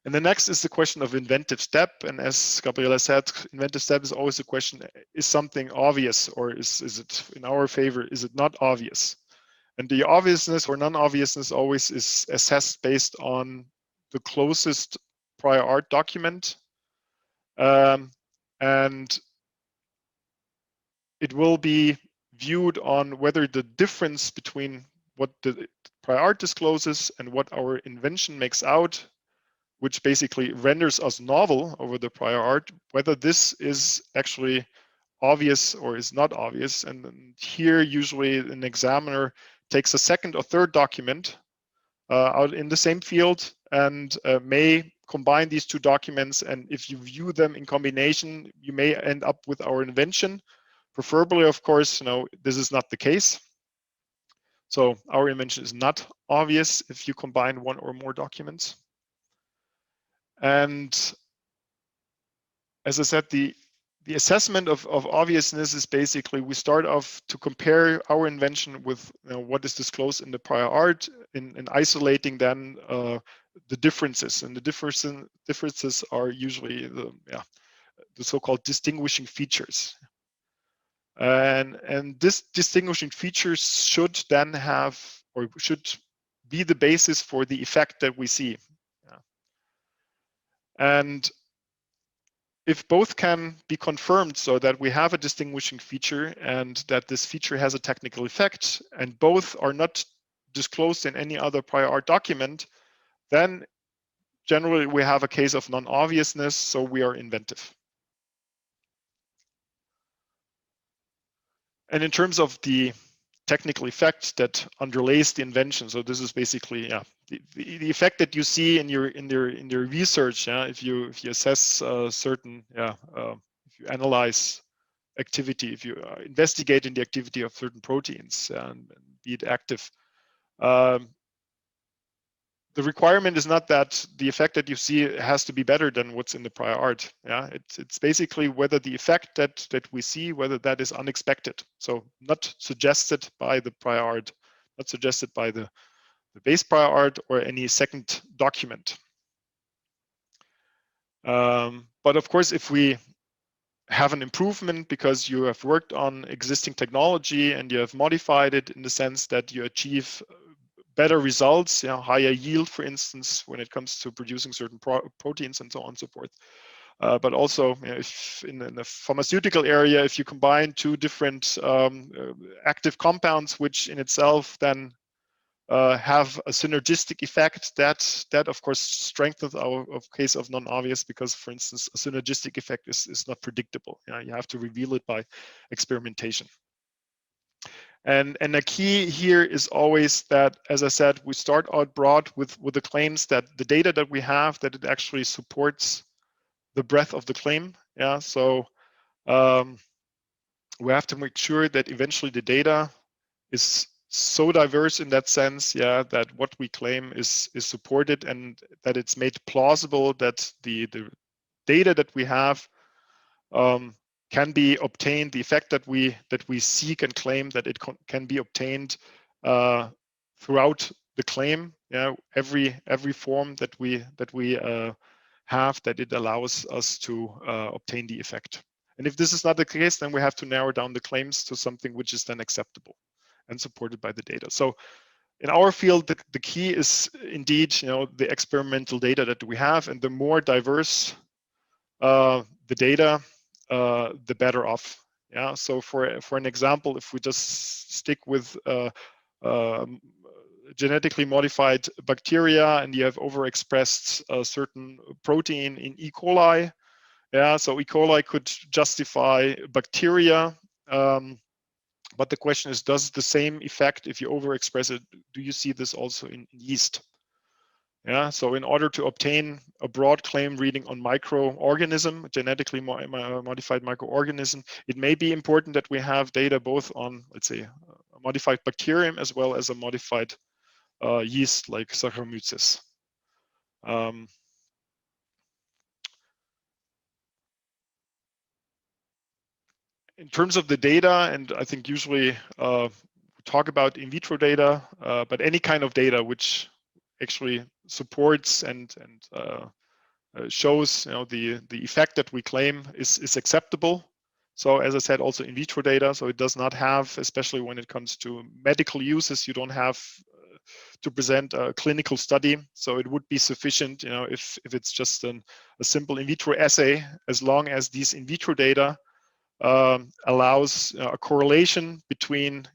And the next is the question of inventive step. And as Gabriela said, inventive step is always a question, is something obvious, or is it in our favor, is it not obvious? And the obviousness or non-obviousness always is assessed based on the closest prior art document. And it will be viewed on whether the difference between what the prior art discloses and what our invention makes out, which basically renders us novel over the prior art, whether this is actually obvious or is not obvious. And here, usually an examiner takes a second or third document out in the same field and may combine these two documents. And if you view them in combination, you may end up with our invention. Preferably, of course, this is not the case. So our invention is not obvious if you combine one or more documents. And as I said, the assessment of obviousness is basically we start off to compare our invention with what is disclosed in the prior art, in isolating then the differences. And the differences are usually the so-called distinguishing features. And this distinguishing features should then have, or should be the basis for the effect that we see. And if both can be confirmed, so that we have a distinguishing feature and that this feature has a technical effect, and both are not disclosed in any other prior art document, then generally we have a case of non-obviousness, so we are inventive. And in terms of the technical effect that underlays the invention, so this is basically the effect that you see in your research. If you assess certain if you analyze activity, if you investigate in the activity of certain proteins and be it active, the requirement is not that the effect that you see has to be better than what's in the prior art. It's basically whether the effect that we see, whether that is unexpected. So not suggested by the prior art, not suggested by the base prior art or any second document. But of course, if we have an improvement because you have worked on existing technology and you have modified it in the sense that you achieve better results, higher yield, for instance, when it comes to producing certain proteins and so on and so forth. But also, if in the pharmaceutical area, if you combine two different active compounds, which in itself then have a synergistic effect, that of course strengthens our case of non-obvious, because, for instance, a synergistic effect is not predictable. You have to reveal it by experimentation. And the key here is always that, as I said, we start out broad with the claims that the data that we have, that it actually supports the breadth of the claim. So we have to make sure that eventually the data is so diverse in that sense, that what we claim is supported, and that it's made plausible that the data that we have can be obtained, the effect that we seek and claim, that it can be obtained throughout the claim. Every form that we have, that it allows us to obtain the effect. And if this is not the case, then we have to narrow down the claims to something which is then acceptable and supported by the data. So in our field, the key is indeed the experimental data that we have, and the more diverse the data, the better off. So for an example, if we just stick with genetically modified bacteria and you have overexpressed a certain protein in E. coli. Yeah, so E. coli could justify bacteria. But the question is, does the same effect, if you overexpress it, do you see this also in yeast? Yeah, so in order to obtain a broad claim reading on microorganism, genetically modified microorganism, it may be important that we have data both on, let's say, a modified bacterium as well as a modified yeast like Saccharomyces. In terms of the data, and I think usually we talk about in vitro data, but any kind of data which actually supports and shows, you know, the effect that we claim is acceptable. So as I said, also in vitro data, so it does not have, especially when it comes to medical uses, you don't have to present a clinical study. So it would be sufficient, you know, if it's just a simple in vitro assay, as long as these in vitro data allows a correlation between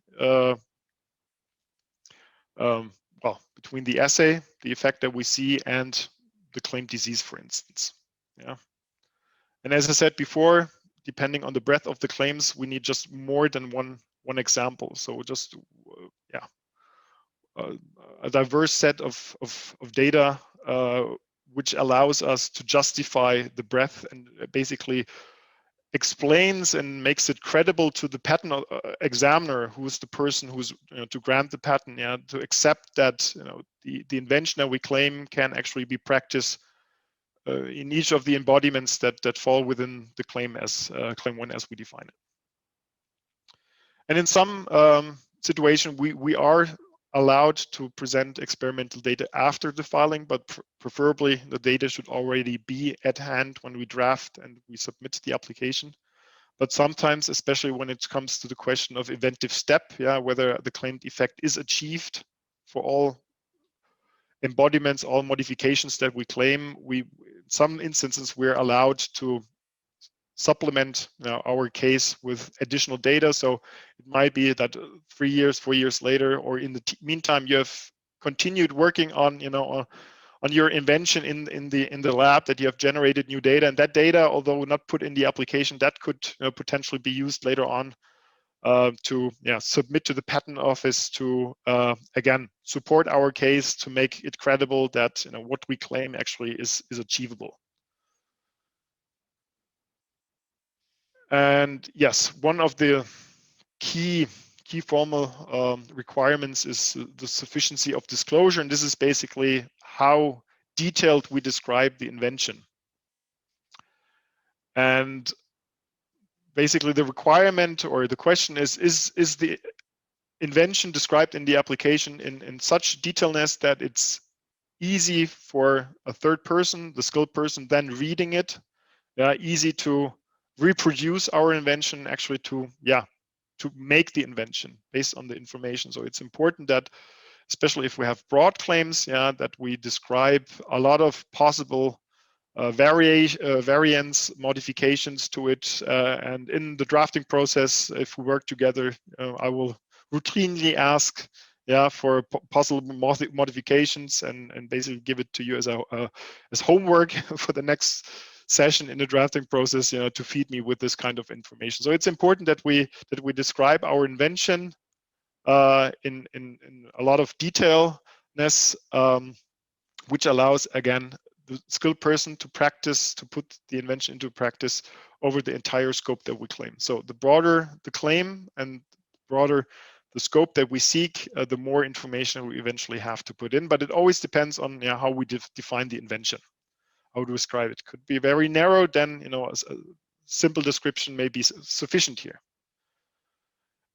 between the assay, the effect that we see, and the claimed disease, for instance. Yeah. And as I said before, depending on the breadth of the claims, we need just more than one example. So just a diverse set of data which allows us to justify the breadth and basically explains and makes it credible to the patent examiner, who is the person who's, you know, to grant the patent, yeah, to accept that, you know, the invention that we claim can actually be practiced in each of the embodiments that fall within the claim as claim 1 as we define it. And in some situation, we are allowed to present experimental data after the filing, but preferably the data should already be at hand when we draft and we submit the application. But sometimes, especially when it comes to the question of inventive step, yeah, whether the claimed effect is achieved for all embodiments, all modifications that we claim, in some instances we're allowed to supplement, you know, our case with additional data. So it might be that 3 years, 4 years later, or in the meantime, you have continued working on, you know, on your invention in the lab, that you have generated new data, and that data, although not put in the application, that could, you know, potentially be used later on to submit to the patent office to again support our case, to make it credible that, you know, what we claim actually is achievable. And yes, one of the key formal requirements is the sufficiency of disclosure, and this is basically how detailed we describe the invention. And basically the requirement or the question is the invention described in the application in such detailness that it's easy for a third person, the skilled person, then reading it, easy to reproduce our invention, actually to make the invention based on the information. So it's important that, especially if we have broad claims, that we describe a lot of possible variants, modifications to it, and in the drafting process, if we work together, I will routinely ask for possible modifications and basically give it to you as homework for the next session in the drafting process, to feed me with this kind of information. So it's important that we describe our invention in a lot of detailness, which allows, again, the skilled person to practice, to put the invention into practice over the entire scope that we claim. So the broader the claim and broader the scope that we seek, the more information we eventually have to put in. But it always depends on how we define the invention, how to describe it. Could be very narrow, then a simple description may be sufficient here.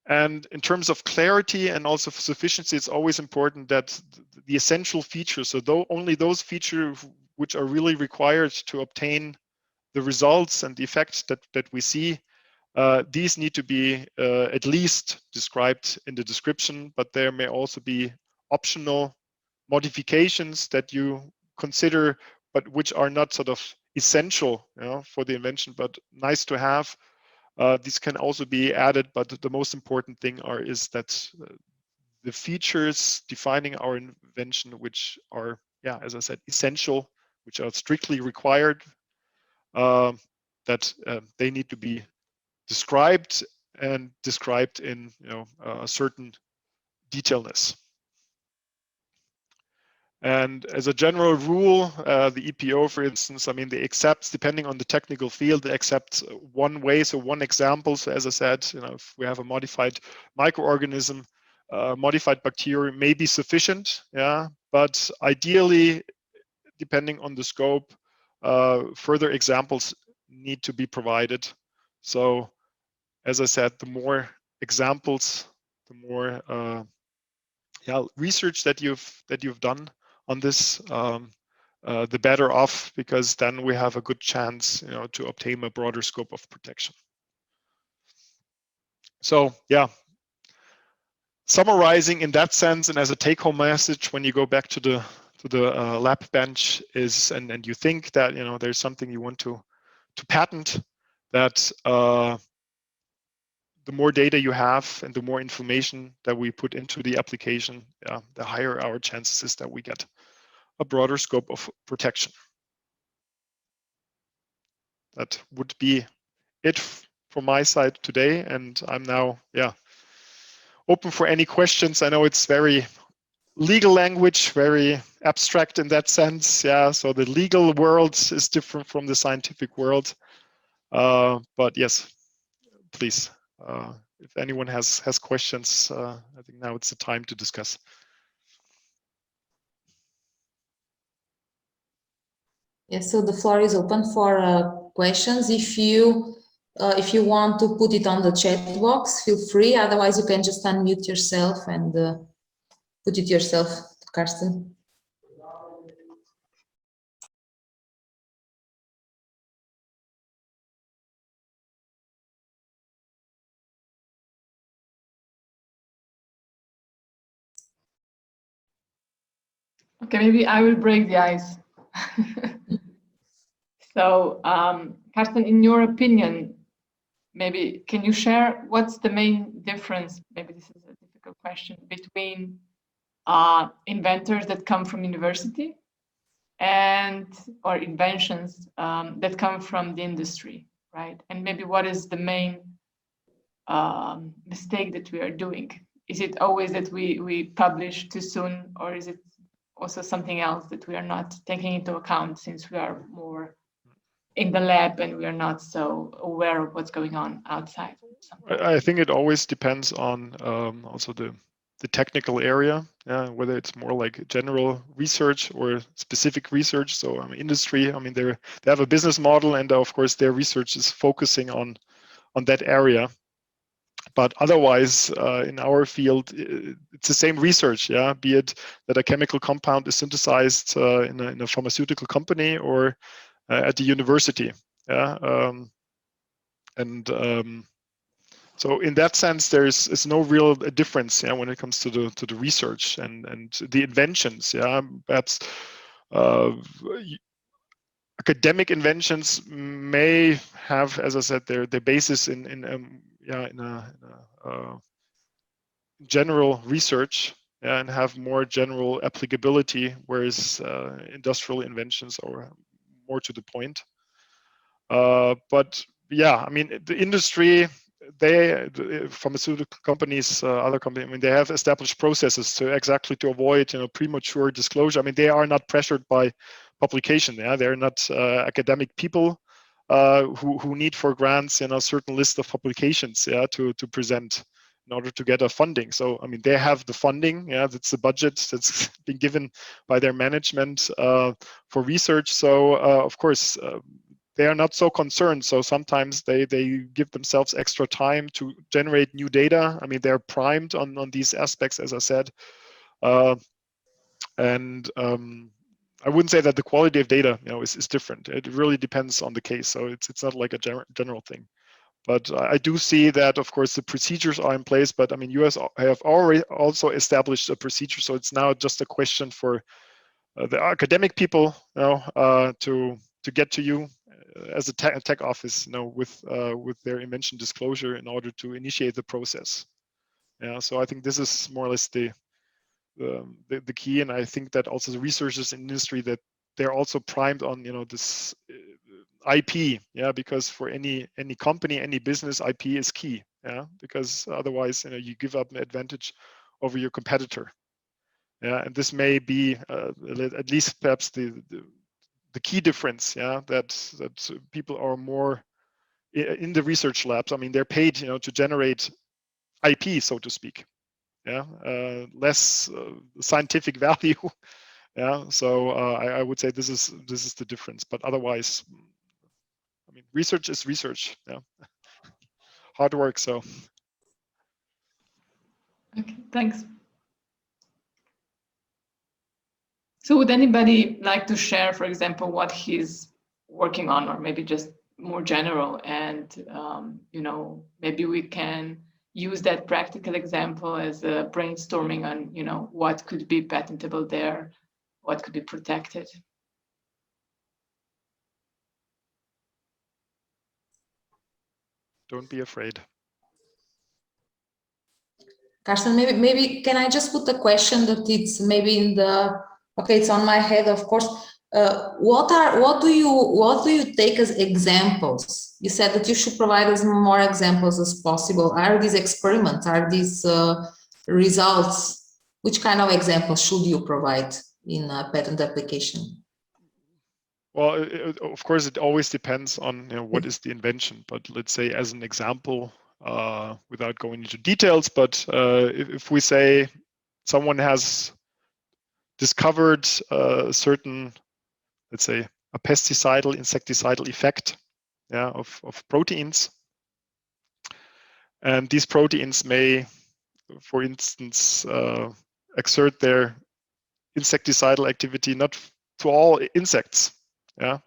And in terms of clarity and also sufficiency, it's always important that the essential features, so only those features which are really required to obtain the results and the effects that we see, these need to be at least described in the description, but there may also be optional modifications that you consider, but which are not sort of essential for the invention, but nice to have. These can also be added, but the most important thing is that the features defining our invention, which are, yeah, as I said, essential, which are strictly required, that they need to be described and described in, you know, a certain detailness. And as a general rule, the EPO, for instance, I mean, they accept, depending on the technical field, they accept one way, so one example. So as I said, you know, if we have a modified microorganism, modified bacteria may be sufficient, yeah. But ideally, depending on the scope, further examples need to be provided. So, as I said, the more examples, the more yeah, research that you've done on this, the better off, because then we have a good chance, you know, to obtain a broader scope of protection. So yeah, summarizing in that sense, and as a take-home message, when you go back to the lab bench, is and you think that, you know, there's something you want to patent, that the more data you have and the more information that we put into the application, yeah, the higher our chances is that we get a broader scope of protection. That would be it from my side today, and I'm now, yeah, open for any questions. I know it's very legal language, very abstract in that sense, yeah, so the legal world is different from the scientific world, but yes, please, if anyone has questions, I think now it's the time to discuss.
Yes, so the floor is open for questions. If you want to put it on the chat box, feel free. Otherwise, you can just unmute yourself and put it yourself, Carsten.
Okay, maybe I will break the ice. So, Carsten, in your opinion, maybe can you share what's the main difference, maybe this is a difficult question, between inventors that come from university and or inventions that come from the industry, right? And maybe what is the main mistake that we are doing? Is it always that we publish too soon, or is it also something else that we are not taking into account since we are more in the lab and we are not so aware of what's going on outside?
I think it always depends on also the technical area, whether it's more like general research or specific research. So industry, I mean, they have a business model, and of course their research is focusing on that area. But otherwise, in our field, it's the same research, yeah. Be it that a chemical compound is synthesized in a pharmaceutical company or at the university, yeah. So in that sense, there's no real difference, yeah, when it comes to the research and the inventions, yeah. Perhaps academic inventions may have, as I said, their basis in general research, yeah, and have more general applicability, whereas industrial inventions are more to the point. But yeah, I mean, the industry, the pharmaceutical companies, other companies, I mean, they have established processes to avoid, you know, premature disclosure. I mean, they are not pressured by publication. Yeah, they're not academic people who need for grants, you know, a certain list of publications, yeah, to present in order to get a funding. So I mean, they have the funding, yeah, that's the budget that's been given by their management for research. So of course, they are not so concerned. So sometimes they give themselves extra time to generate new data. I mean, they're primed on these aspects, as I said. I wouldn't say that the quality of data, you know, is different. It really depends on the case. So it's not like a general thing. But I do see that, of course, the procedures are in place. But I mean, US have already also established a procedure. So it's now just a question for the academic people, you know, to get to you as a tech office, you know, with their invention disclosure in order to initiate the process. Yeah, so I think this is more or less the key, and I think that also the researchers in industry, that they're also primed on, you know, this IP, yeah, because for any company, any business, IP is key, yeah, because otherwise, you know, you give up an advantage over your competitor, yeah, and this may be at least perhaps the key difference, yeah, that people are more in the research labs. I mean, they're paid, you know, to generate IP, so to speak, yeah, less scientific value. Yeah, so I would say this is the difference. But otherwise, I mean, research is research. Yeah, hard work. So.
Okay, thanks. So would anybody like to share, for example, what he's working on, or maybe just more general, and you know, maybe we can use that practical example as a brainstorming on, you know, what could be patentable there, what could be protected.
Don't be afraid.
Carsten, maybe can I just put a question that it's maybe in the, okay, it's on my head, of course. What do you take as examples? You said that you should provide as more examples as possible. Are these experiments? Are these results? Which kind of examples should you provide in a patent application?
Well, of course, it always depends on, you know, what is the invention. But let's say, as an example, without going into details, but if we say someone has discovered a certain, let's say, a pesticidal, insecticidal effect, yeah, of proteins, and these proteins may, for instance, exert their insecticidal activity not to all insects, yeah.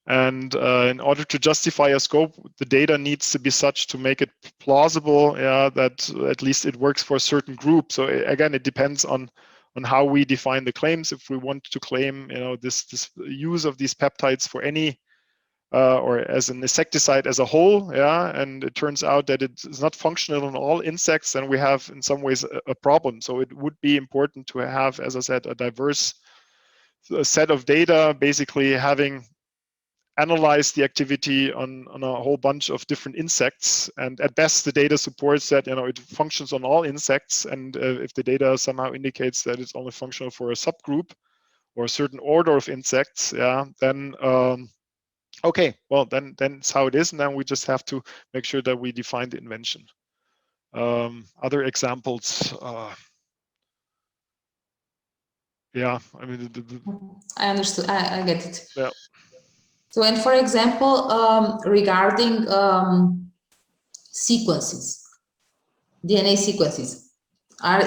And in order to justify a scope, the data needs to be such to make it plausible, yeah, that at least it works for a certain group. So again, it depends on how we define the claims. If we want to claim, you know, this use of these peptides for any or as an insecticide as a whole, yeah, and it turns out that it's not functional on all insects, then we have in some ways a problem. So it would be important to have, as I said, a diverse set of data, basically having analyzed the activity on a whole bunch of different insects, and at best the data supports that, you know, it functions on all insects, and if the data somehow indicates that it's only functional for a subgroup or a certain order of insects, yeah, then okay, well then it's how it is, and then we just have to make sure that we define the invention. Other examples, yeah, I mean,
I understood. I get it.
Yeah.
So, and for example, regarding sequences, DNA sequences,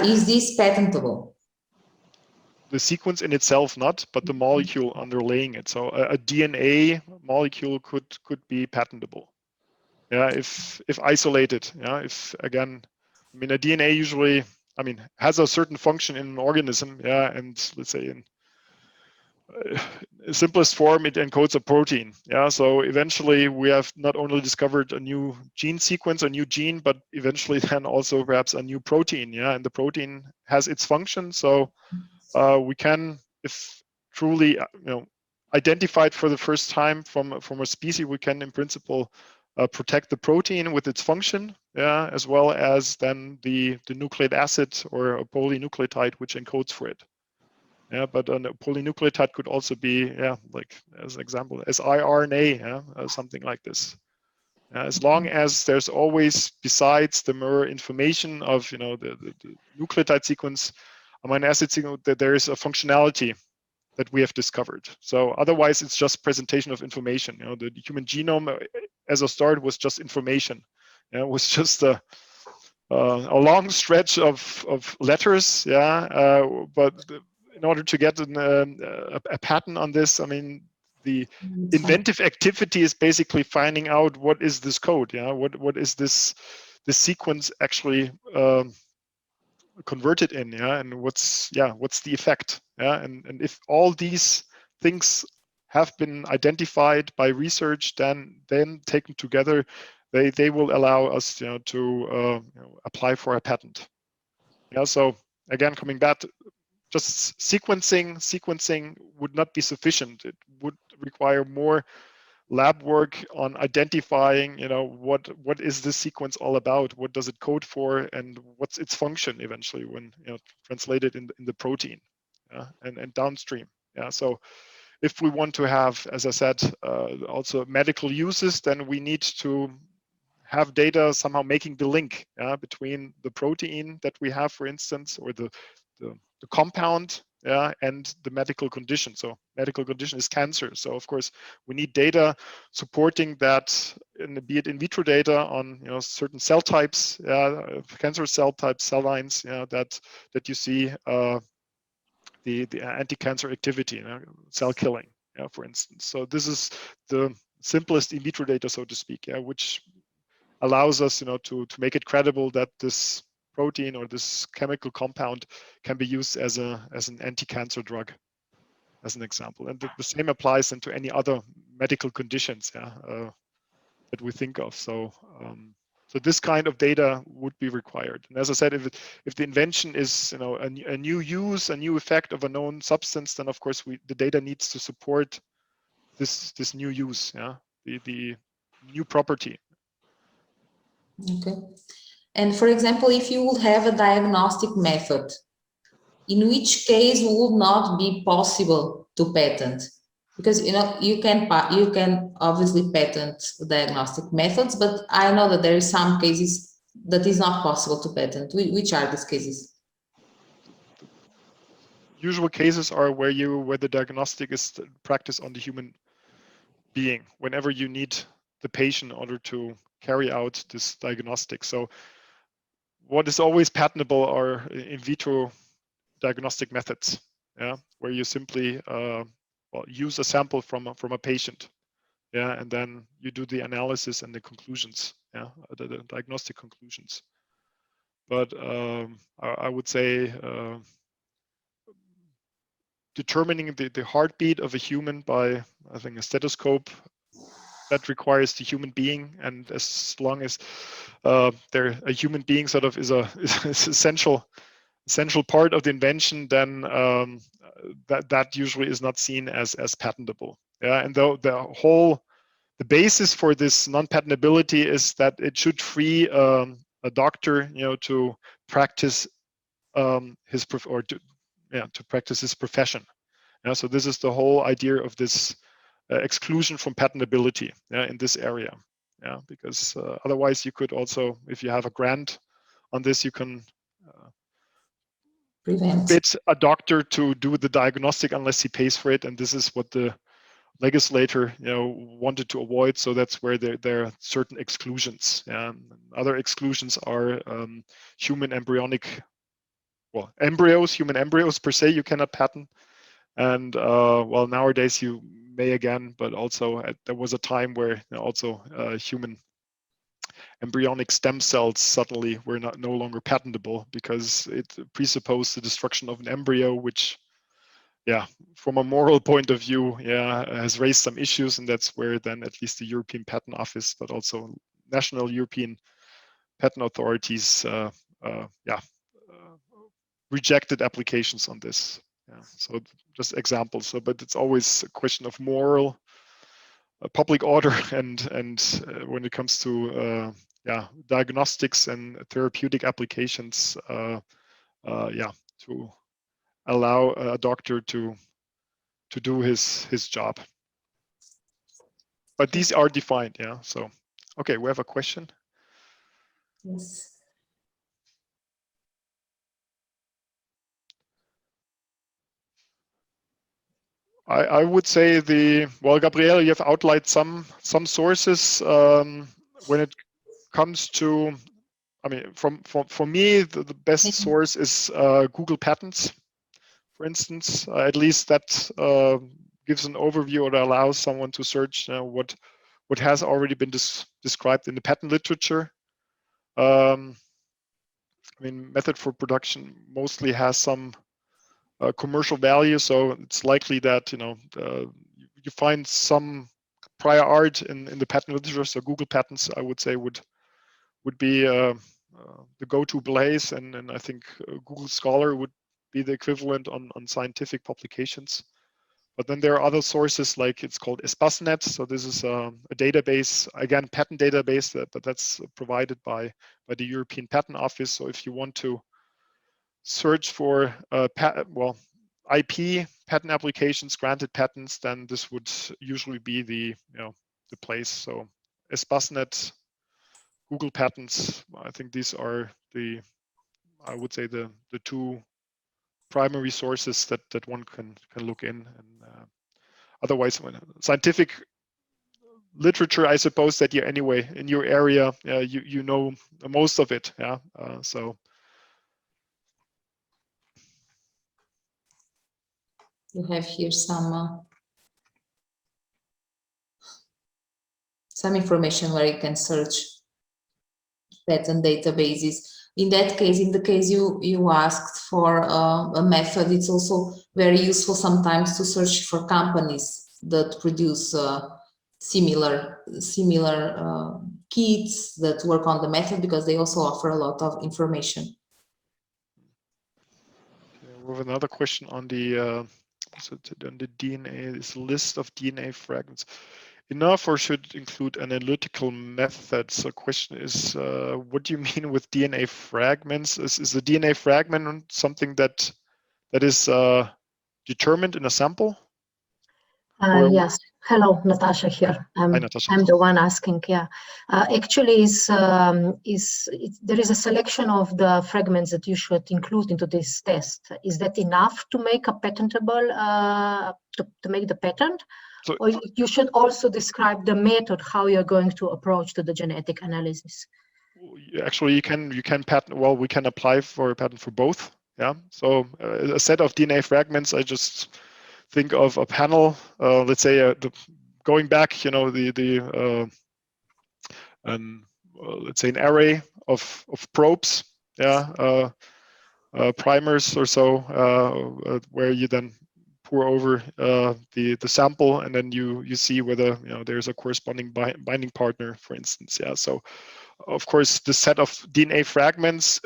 is this patentable?
The sequence in itself not, but the molecule underlaying it. So a DNA molecule could be patentable. Yeah, if isolated. Yeah, if again, I mean, a DNA usually, I mean, has a certain function in an organism. Yeah, and let's say in simplest form, it encodes a protein. Yeah, so eventually we have not only discovered a new gene sequence, a new gene, but eventually then also perhaps a new protein. Yeah, and the protein has its function. So we can, if truly, you know, identified for the first time from a species, we can in principle protect the protein with its function, yeah, as well as then the nucleic acid or a polynucleotide which encodes for it. Yeah, but a polynucleotide could also be, yeah, like as an example, as siRNA, yeah, something like this. As long as there's always, besides the mere information of, you know, the nucleotide sequence, amino acid sequence, that there is a functionality that we have discovered. So otherwise, it's just presentation of information. You know, the human genome, as a start, was just information. Yeah, it was just a long stretch of letters. Yeah, but in order to get a patent on this, I mean, the inventive activity is basically finding out what is this code. Yeah, what is this sequence actually converted in, yeah, and what's the effect, yeah, and if all these things have been identified by research, then taken together, they will allow us to apply for a patent. Yeah, so again, coming back, just sequencing would not be sufficient. It would require more lab work on identifying, what is this sequence all about? What does it code for, and what's its function eventually when translated in the protein, and downstream. Yeah, so if we want to have, as I said, also medical uses, then we need to have data somehow making the link between the protein that we have, for instance, or the compound, and the medical condition. So medical condition is cancer. So of course we need data supporting that, be it in vitro data on certain cell types, cancer cell types, cell lines, that you see the anti-cancer activity, cell killing, for instance. So this is the simplest in vitro data, so to speak, which allows us, to make it credible that this protein or this chemical compound can be used as an anti-cancer drug, as an example. And the same applies then to any other medical conditions, that we think of. So so this kind of data would be required. And as I said, if the invention is a new use, a new effect of a known substance, then of course the data needs to support this new use, the new property.
Okay. And for example, if you would have a diagnostic method, in which case would not be possible to patent? Because you can obviously patent diagnostic methods, but I know that there are some cases that is not possible to patent. Which are these cases?
Usual cases are where the diagnostic is practiced on the human being, whenever you need the patient in order to carry out this diagnostic. So what is always patentable are in vitro diagnostic methods, where you simply use a sample from a patient, and then you do the analysis and the conclusions, the diagnostic conclusions. But I would say determining the heartbeat of a human by, I think, a stethoscope, that requires the human being, and as long as a human being sort of is essential part of the invention, then that usually is not seen as patentable. And though the basis for this non-patentability is that it should free a doctor, to practice to practice his profession. So this is the whole idea of this exclusion from patentability, in this area. Because otherwise you could also, if you have a grant on this, you can forbid a doctor to do the diagnostic unless he pays for it, and this is what the legislator wanted to avoid. So that's where there are certain exclusions. Other exclusions are human embryos, human embryos per se, you cannot patent. And nowadays you may again, but also there was a time where also human embryonic stem cells suddenly were no longer patentable, because it presupposed the destruction of an embryo, which, from a moral point of view, has raised some issues. And that's where then at least the European Patent Office, but also national European patent authorities, rejected applications on this. So just examples. So, but it's always a question of moral, public order, and when it comes to diagnostics and therapeutic applications, to allow a doctor to do his job. But these are defined. So okay, we have a question.
Yes.
I would say Gabriela, you have outlined some sources when it comes to, for me, the best source is Google Patents, for instance. At least that gives an overview, or allows someone to search what has already been described in the patent literature. Method for production mostly has some commercial value, so it's likely that you find some prior art in the patent literature. So Google Patents, I would say, would be the go-to place, and I think Google Scholar would be the equivalent on scientific publications. But then there are other sources, like it's called Espasnet. So this is a database, again, patent database, but that's provided by the European Patent Office. So if you want to search for IP patent applications, granted patents, then this would usually be the place. So Espasnet, Google Patents, I think these are I would say the two primary sources that one can look in. And otherwise, scientific literature, I suppose that anyway in your area, you know most of it. Yeah. So
you have here some information where you can search patent databases. In that case, in the case you asked for a method, it's also very useful sometimes to search for companies that produce similar kits that work on the method, because they also offer a lot of information.
We have another question on the DNA. This list of DNA fragments enough, or should include analytical methods? So question is, what do you mean with DNA fragments? Is the DNA fragment something that is determined in a sample?
Yes. Hello, Natasha here.
Hi, Natasha.
I'm the one asking. Yeah, actually, there is a selection of the fragments that you should include into this test. Is that enough to make a patentable, to make the patent? So, or you should also describe the method how you're going to approach to the genetic analysis?
Actually, you can patent. Well, we can apply for a patent for both. Yeah. So a set of DNA fragments, I just think of a panel, let's say going back, let's say an array of probes, yeah, primers or so, where you then pour over the sample, and then you see whether there's a corresponding binding partner, for instance. Yeah. So of course, the set of DNA fragments,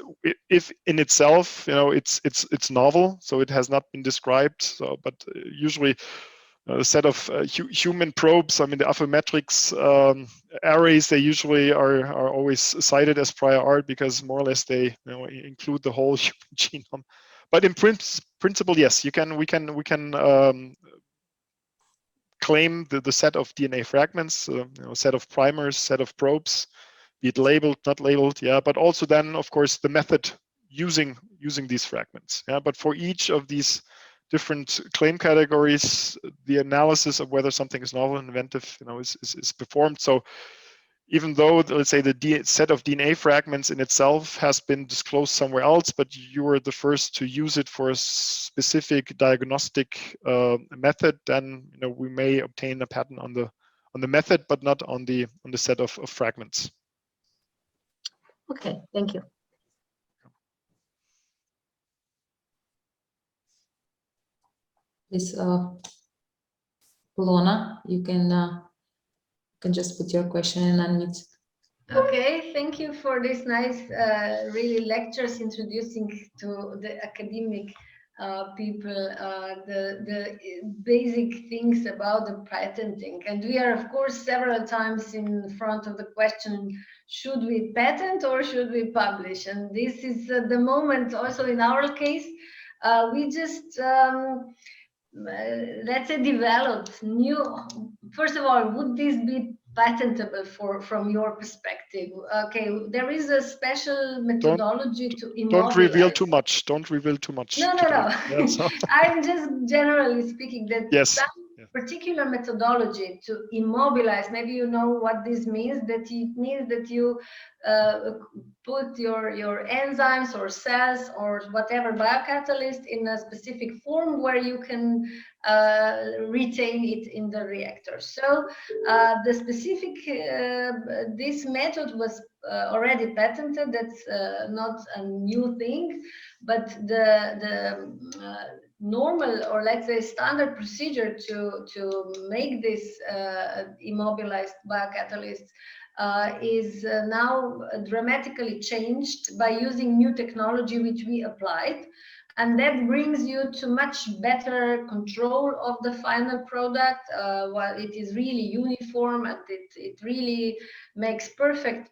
if in itself, it's novel, so it has not been described. So, but usually, the set of human probes, I mean, the Affymetrix arrays, they usually are always cited as prior art because more or less they include the whole human genome. But in principle, yes, we can claim the set of DNA fragments, set of primers, set of probes, be it labeled, not labeled, yeah, but also then, of course, the method using these fragments. Yeah, but for each of these different claim categories, the analysis of whether something is novel and inventive, is performed. So even though, let's say, the set of DNA fragments in itself has been disclosed somewhere else, but you were the first to use it for a specific diagnostic method, then we may obtain a patent on the method, but not on the set of fragments.
Okay, thank you.
Miss Polona, you can just put your question and unmute.
Okay, thank you for this nice, really lectures introducing to the academic people the basic things about the patenting. And we are, of course, several times in front of the question, should we patent or should we publish? And this is the moment also in our case, we just, let's say, developed new, first of all, would this be patentable from your perspective? Okay, there is a special methodology to immobilize.
Don't reveal too much. Don't reveal too much.
No. I'm just generally speaking that some particular methodology to immobilize, maybe you know what this means, that it means that you put your enzymes or cells or whatever biocatalyst in a specific form where you can retain it in the reactor. So the specific, this method was already patented. That's not a new thing, but normal, or let's say standard procedure to make this immobilized biocatalysts is now dramatically changed by using new technology which we applied. And that brings you to much better control of the final product, while it is really uniform, and it really makes perfect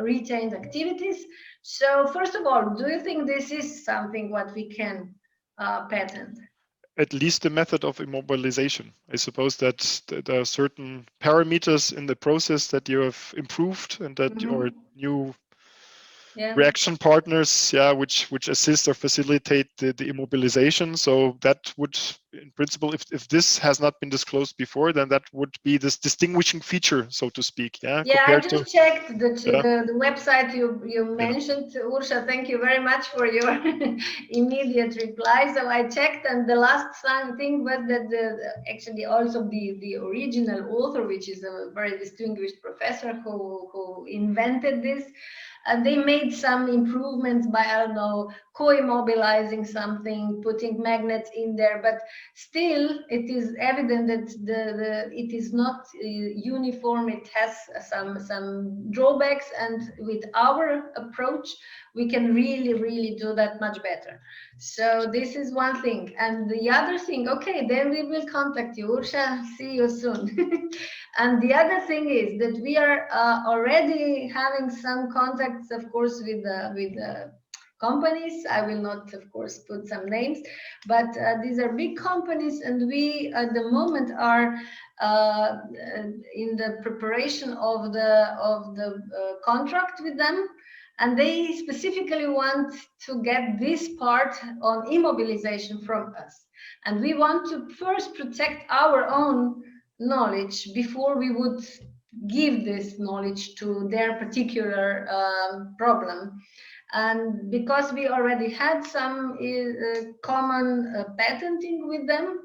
retained activities. So first of all, do you think this is something what we can patent?
At least the method of immobilization. I suppose that there are certain parameters in the process that you have improved, and that your new reaction partners, which assist or facilitate the immobilization. So that would, in principle, if this has not been disclosed before, then that would be this distinguishing feature, so to speak.
I just checked the website you mentioned, Urša. Thank you very much for your immediate reply. So I checked, and the last thing was that actually also the original author, which is a very distinguished professor who invented this, they made some improvements by, I don't know, co-immobilizing something, putting magnets in there, but still it is evident that it is not uniform. It has some drawbacks, and with our approach, we can really do that much better. So this is one thing. And the other thing, okay, then we will contact you, Urša, see you soon. And the other thing is that we are already having some contacts, of course, with the companies. I will not, of course, put some names, but these are big companies, and we at the moment are in the preparation of the contract with them. And they specifically want to get this part on immobilization from us. And we want to first protect our own knowledge before we would give this knowledge to their particular problem. And because we already had some common patenting with them,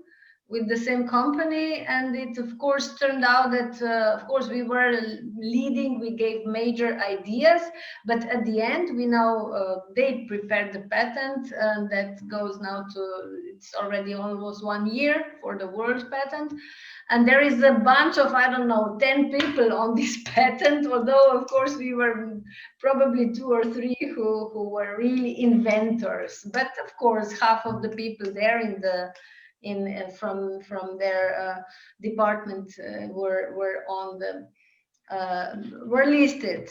with the same company, and it of course turned out that of course we were leading, we gave major ideas, but at the end we now they prepared the patent, and that goes now to, it's already almost 1 year for the world patent, and there is a bunch of, I don't know, 10 people on this patent, although of course we were probably 2 or 3 who were really inventors, but of course half of the people there from their department were on the were listed.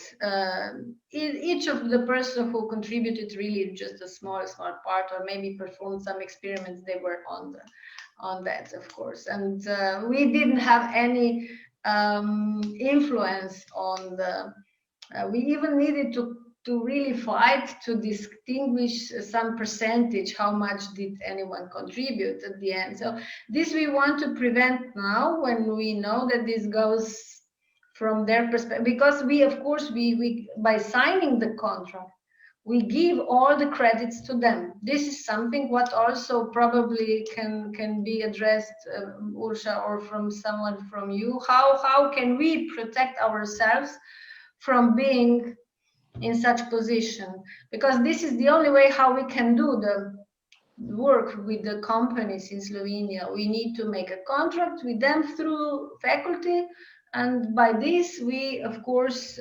Each of the person who contributed really just a small part, or maybe performed some experiments, they were on that, of course. And we didn't have any influence on the. We even needed to really fight to distinguish some percentage, how much did anyone contribute at the end. So this we want to prevent now, when we know that this goes from their perspective, because we, of course, we by signing the contract, we give all the credits to them. This is something what also probably can be addressed, Urša, or from someone from you. How can we protect ourselves from being in such position? Because this is the only way how we can do the work with the companies in Slovenia. We need to make a contract with them through faculty, and by this we, of course,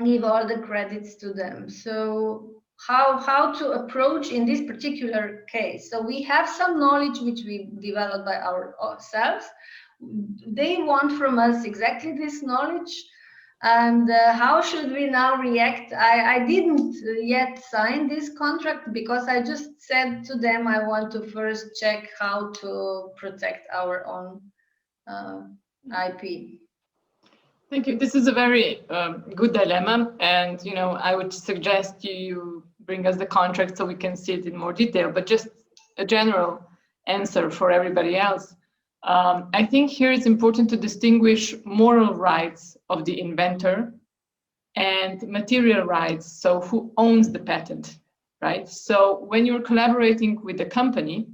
give all the credits to them. So how to approach in this particular case? So we have some knowledge which we developed by ourselves. They want from us exactly this knowledge. And how should we now react? I didn't yet sign this contract because I just said to them I want to first check how to protect our own IP.
Thank you. This is a very good dilemma, and I would suggest you bring us the contract so we can see it in more detail. But just a general answer for everybody else. I think here it's important to distinguish moral rights of the inventor and material rights, so who owns the patent, right? So when you're collaborating with the company,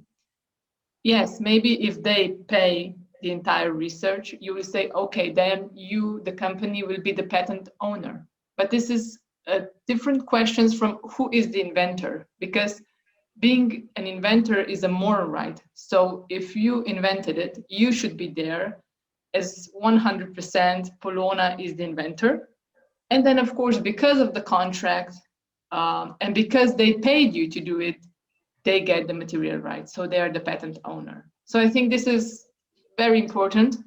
yes, maybe if they pay the entire research, you will say, okay, then you, the company, will be the patent owner. But this is different questions from who is the inventor, because being an inventor is a moral right. So if you invented it, you should be there as 100% Polona is the inventor. And then, of course, because of the contract and because they paid you to do it, they get the material rights. So they are the patent owner. So I think this is very important.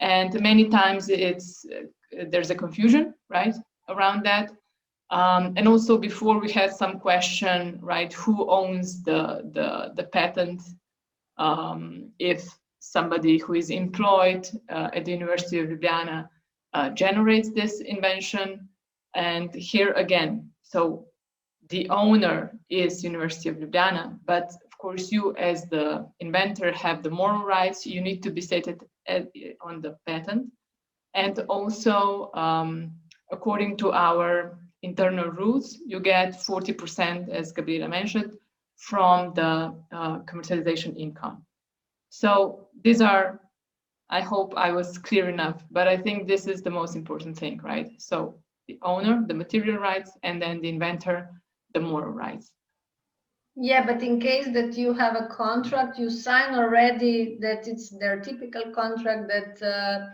And many times there's a confusion, right, around that. And also before we had some question, right, who owns the patent if somebody who is employed at the University of Ljubljana generates this invention. And here again, so the owner is University of Ljubljana, but of course you as the inventor have the moral rights. You need to be stated on the patent. And also, according to our internal rules, you get 40%, as Gabriela mentioned, from the commercialization income. So these are, I hope I was clear enough, but I think this is the most important thing, right? So the owner, the material rights, and then the inventor, the moral rights.
Yeah, but in case that you have a contract, you sign already that it's their typical contract that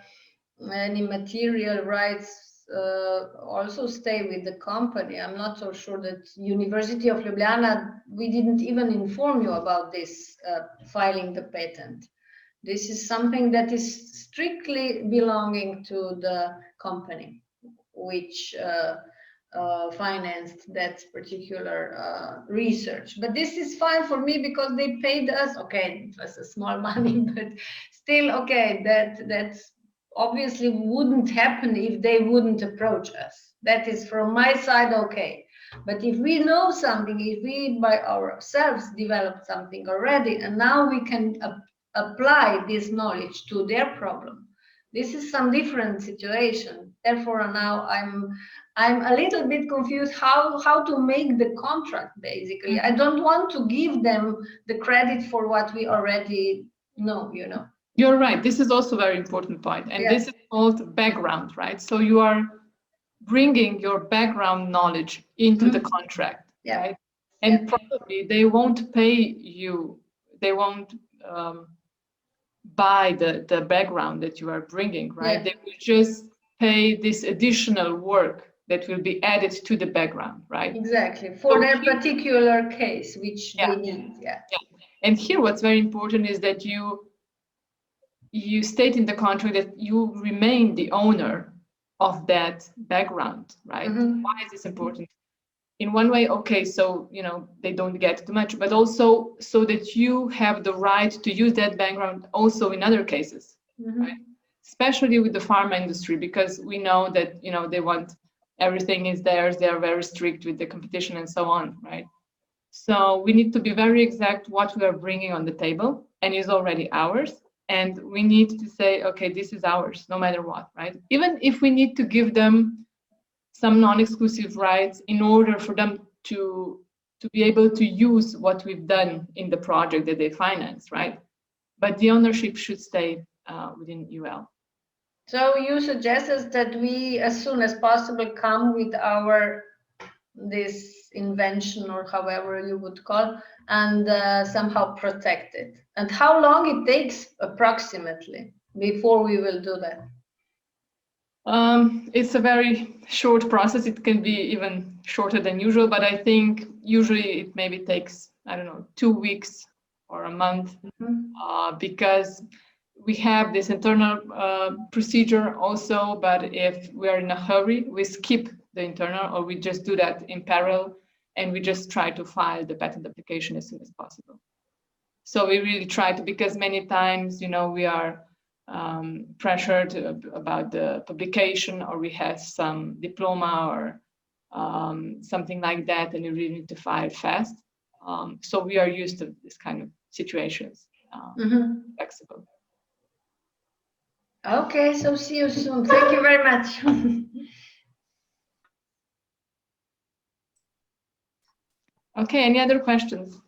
any material rights also stay with the company. I'm not so sure that University of Ljubljana, we didn't even inform you about this filing the patent. This is something that is strictly belonging to the company, which financed that particular research. But this is fine for me because they paid us. Okay, it was a small money, but still, okay, that's obviously wouldn't happen if they wouldn't approach us. That is from my side, okay. But if we know something, if we by ourselves developed something already, and now we can apply this knowledge to their problem, this is some different situation. Therefore, now I'm a little bit confused how to make the contract, basically. I don't want to give them the credit for what we already know, you know.
You're right. This is also a very important point. And this is called background, right? So you are bringing your background knowledge into the contract, right? And probably they won't pay you, they won't buy the background that you are bringing, right? They will just pay this additional work that will be added to the background, right?
Exactly, for their particular case, which they need,
And here what's very important is that you state in the contract that you remain the owner of that background, right? Why is this important? In one way, okay, so, you know, they don't get too much, but also so that you have the right to use that background also in other cases, right? Especially with the pharma industry, because we know that, you know, they want everything is theirs, they are very strict with the competition and so on, right? So we need to be very exact what we are bringing on the table and is already ours. And we need to say, okay, this is ours, no matter what, right? Even if we need to give them some non-exclusive rights in order for them to be able to use what we've done in the project that they finance, right? But the ownership should stay within UL.
So you suggest us that we, as soon as possible, come with this invention, or however you would call, and somehow protect it. And how long it takes approximately before we will do that?
It's a very short process. It can be even shorter than usual, but I think usually it maybe takes, I don't know, 2 weeks or a month, because we have this internal procedure also, but if we are in a hurry, we skip the internal, or we just do that in parallel, and we just try to file the patent application as soon as possible. So we really try to, because many times, you know, we are pressured about the publication, or we have some diploma or something like that, and you really need to file fast. So we are used to this kind of situations, flexible.
Okay, so see you soon. Thank you very much.
Okay, any other questions?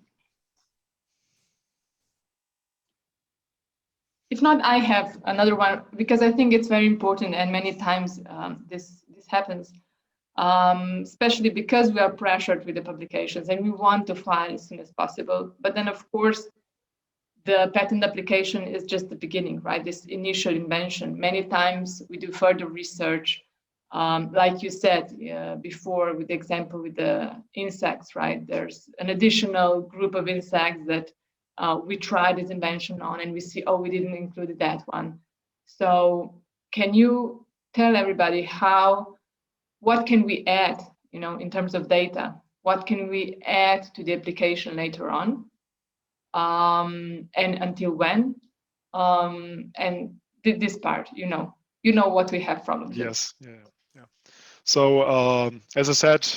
If not, I have another one, because I think it's very important, and many times this happens. especially because we are pressured with the publications and we want to file as soon as possible. But then, of course, the patent application is just the beginning, right? This initial invention. Many times we do further research, like you said before with the example with the insects, right? There's an additional group of insects that we try this invention on and we see, oh, we didn't include that one. So can you tell everybody what can we add, in terms of data? What can we add to the application later on? And until when? And this part, you know what we have problems with.
Yes, yeah. So as I said,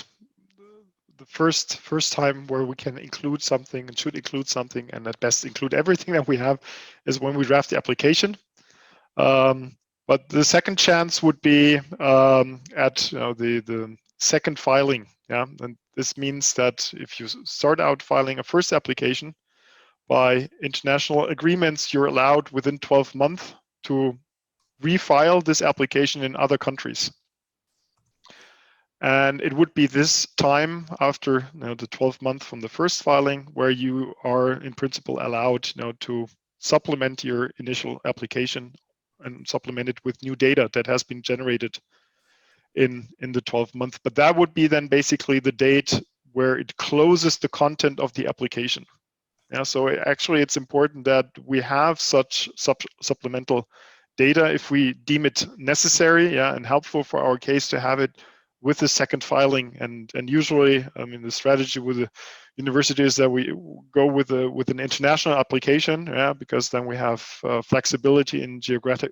the first time where we can include something and should include something, and at best include everything that we have, is when we draft the application. But the second chance would be at the second filing. Yeah, and this means that if you start out filing a first application, by international agreements, you're allowed within 12 months to refile this application in other countries. And it would be this time after the 12 months from the first filing where you are in principle allowed to supplement your initial application and supplement it with new data that has been generated in the 12 months. But that would be then basically the date where it closes the content of the application. Yeah, so actually it's important that we have such supplemental data if we deem it necessary, and helpful for our case to have it with the second filing. And usually, I mean, the strategy with the university is that we go with an international application, because then we have flexibility in geographic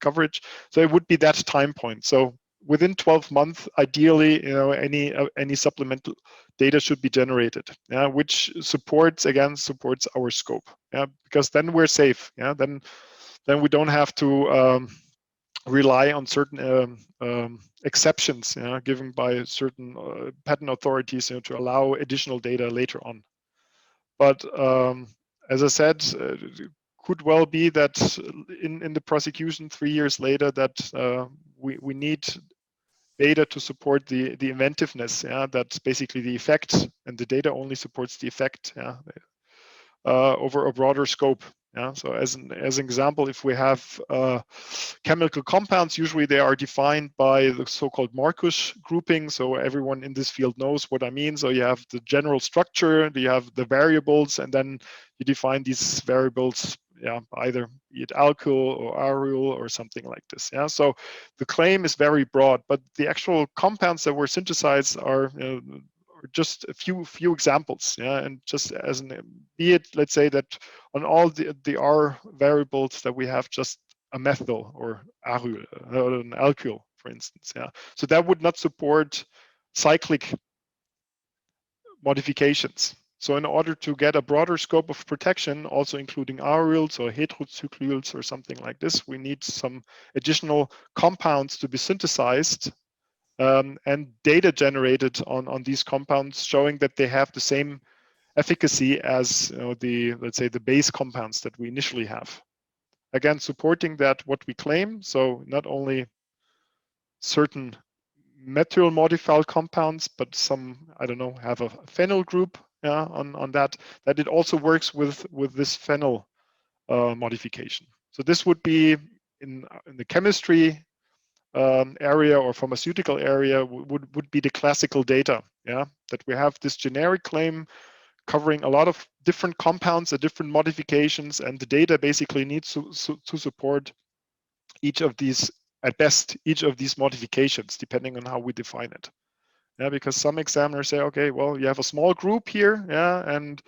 coverage. So it would be that time point. So within 12 months, ideally, any supplemental data should be generated, which supports our scope, because then we're safe, then we don't have to rely on certain exceptions, given by certain patent authorities, to allow additional data later on. But as I said, it could well be that in the prosecution 3 years later that we need data to support the inventiveness, that's basically the effect, and the data only supports the effect, over a broader scope. So as an example, if we have chemical compounds, usually they are defined by the so-called Marcus grouping. So everyone in this field knows what I mean. So you have the general structure, you have the variables, and then you define these variables, either be it alkyl or aryl or something like this. So the claim is very broad, but the actual compounds that were synthesized are just a few examples, and just as be it, let's say that on all the R variables that we have just a methyl or aryl or an alkyl, for instance, so that would not support cyclic modifications. So in order to get a broader scope of protection, also including aryls or heterocyclyls or something like this, we need some additional compounds to be synthesized and data generated on these compounds showing that they have the same efficacy as let's say the base compounds that we initially have. Again, supporting that what we claim, so not only certain methyl modified compounds, but some, I don't know, have a phenyl group on that it also works with this phenyl modification. So this would be in the chemistry area or pharmaceutical area would be the classical data, that we have this generic claim covering a lot of different compounds and different modifications, and the data basically needs to support each of these, at best, each of these modifications, depending on how we define it. Because some examiners say, okay, well, you have a small group here, and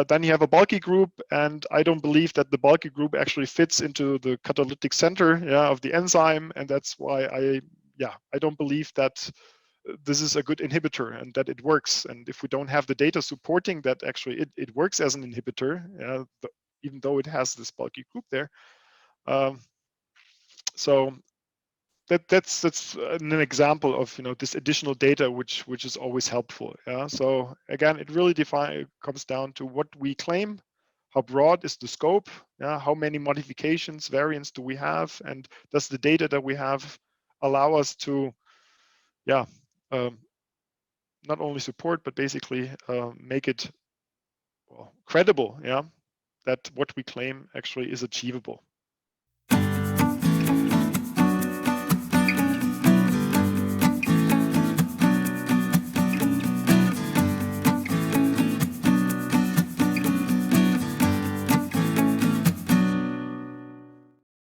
then you have a bulky group, and I don't believe that the bulky group actually fits into the catalytic center of the enzyme, and that's why I don't believe that this is a good inhibitor and that it works. And if we don't have the data supporting that actually it works as an inhibitor, even though it has this bulky group there, so that's an example of this additional data which is always helpful. So again, it really comes down to what we claim, how broad is the scope, how many modifications, variants do we have, and does the data that we have allow us to yeah, not only support, but basically make it credible, yeah, that what we claim actually is achievable.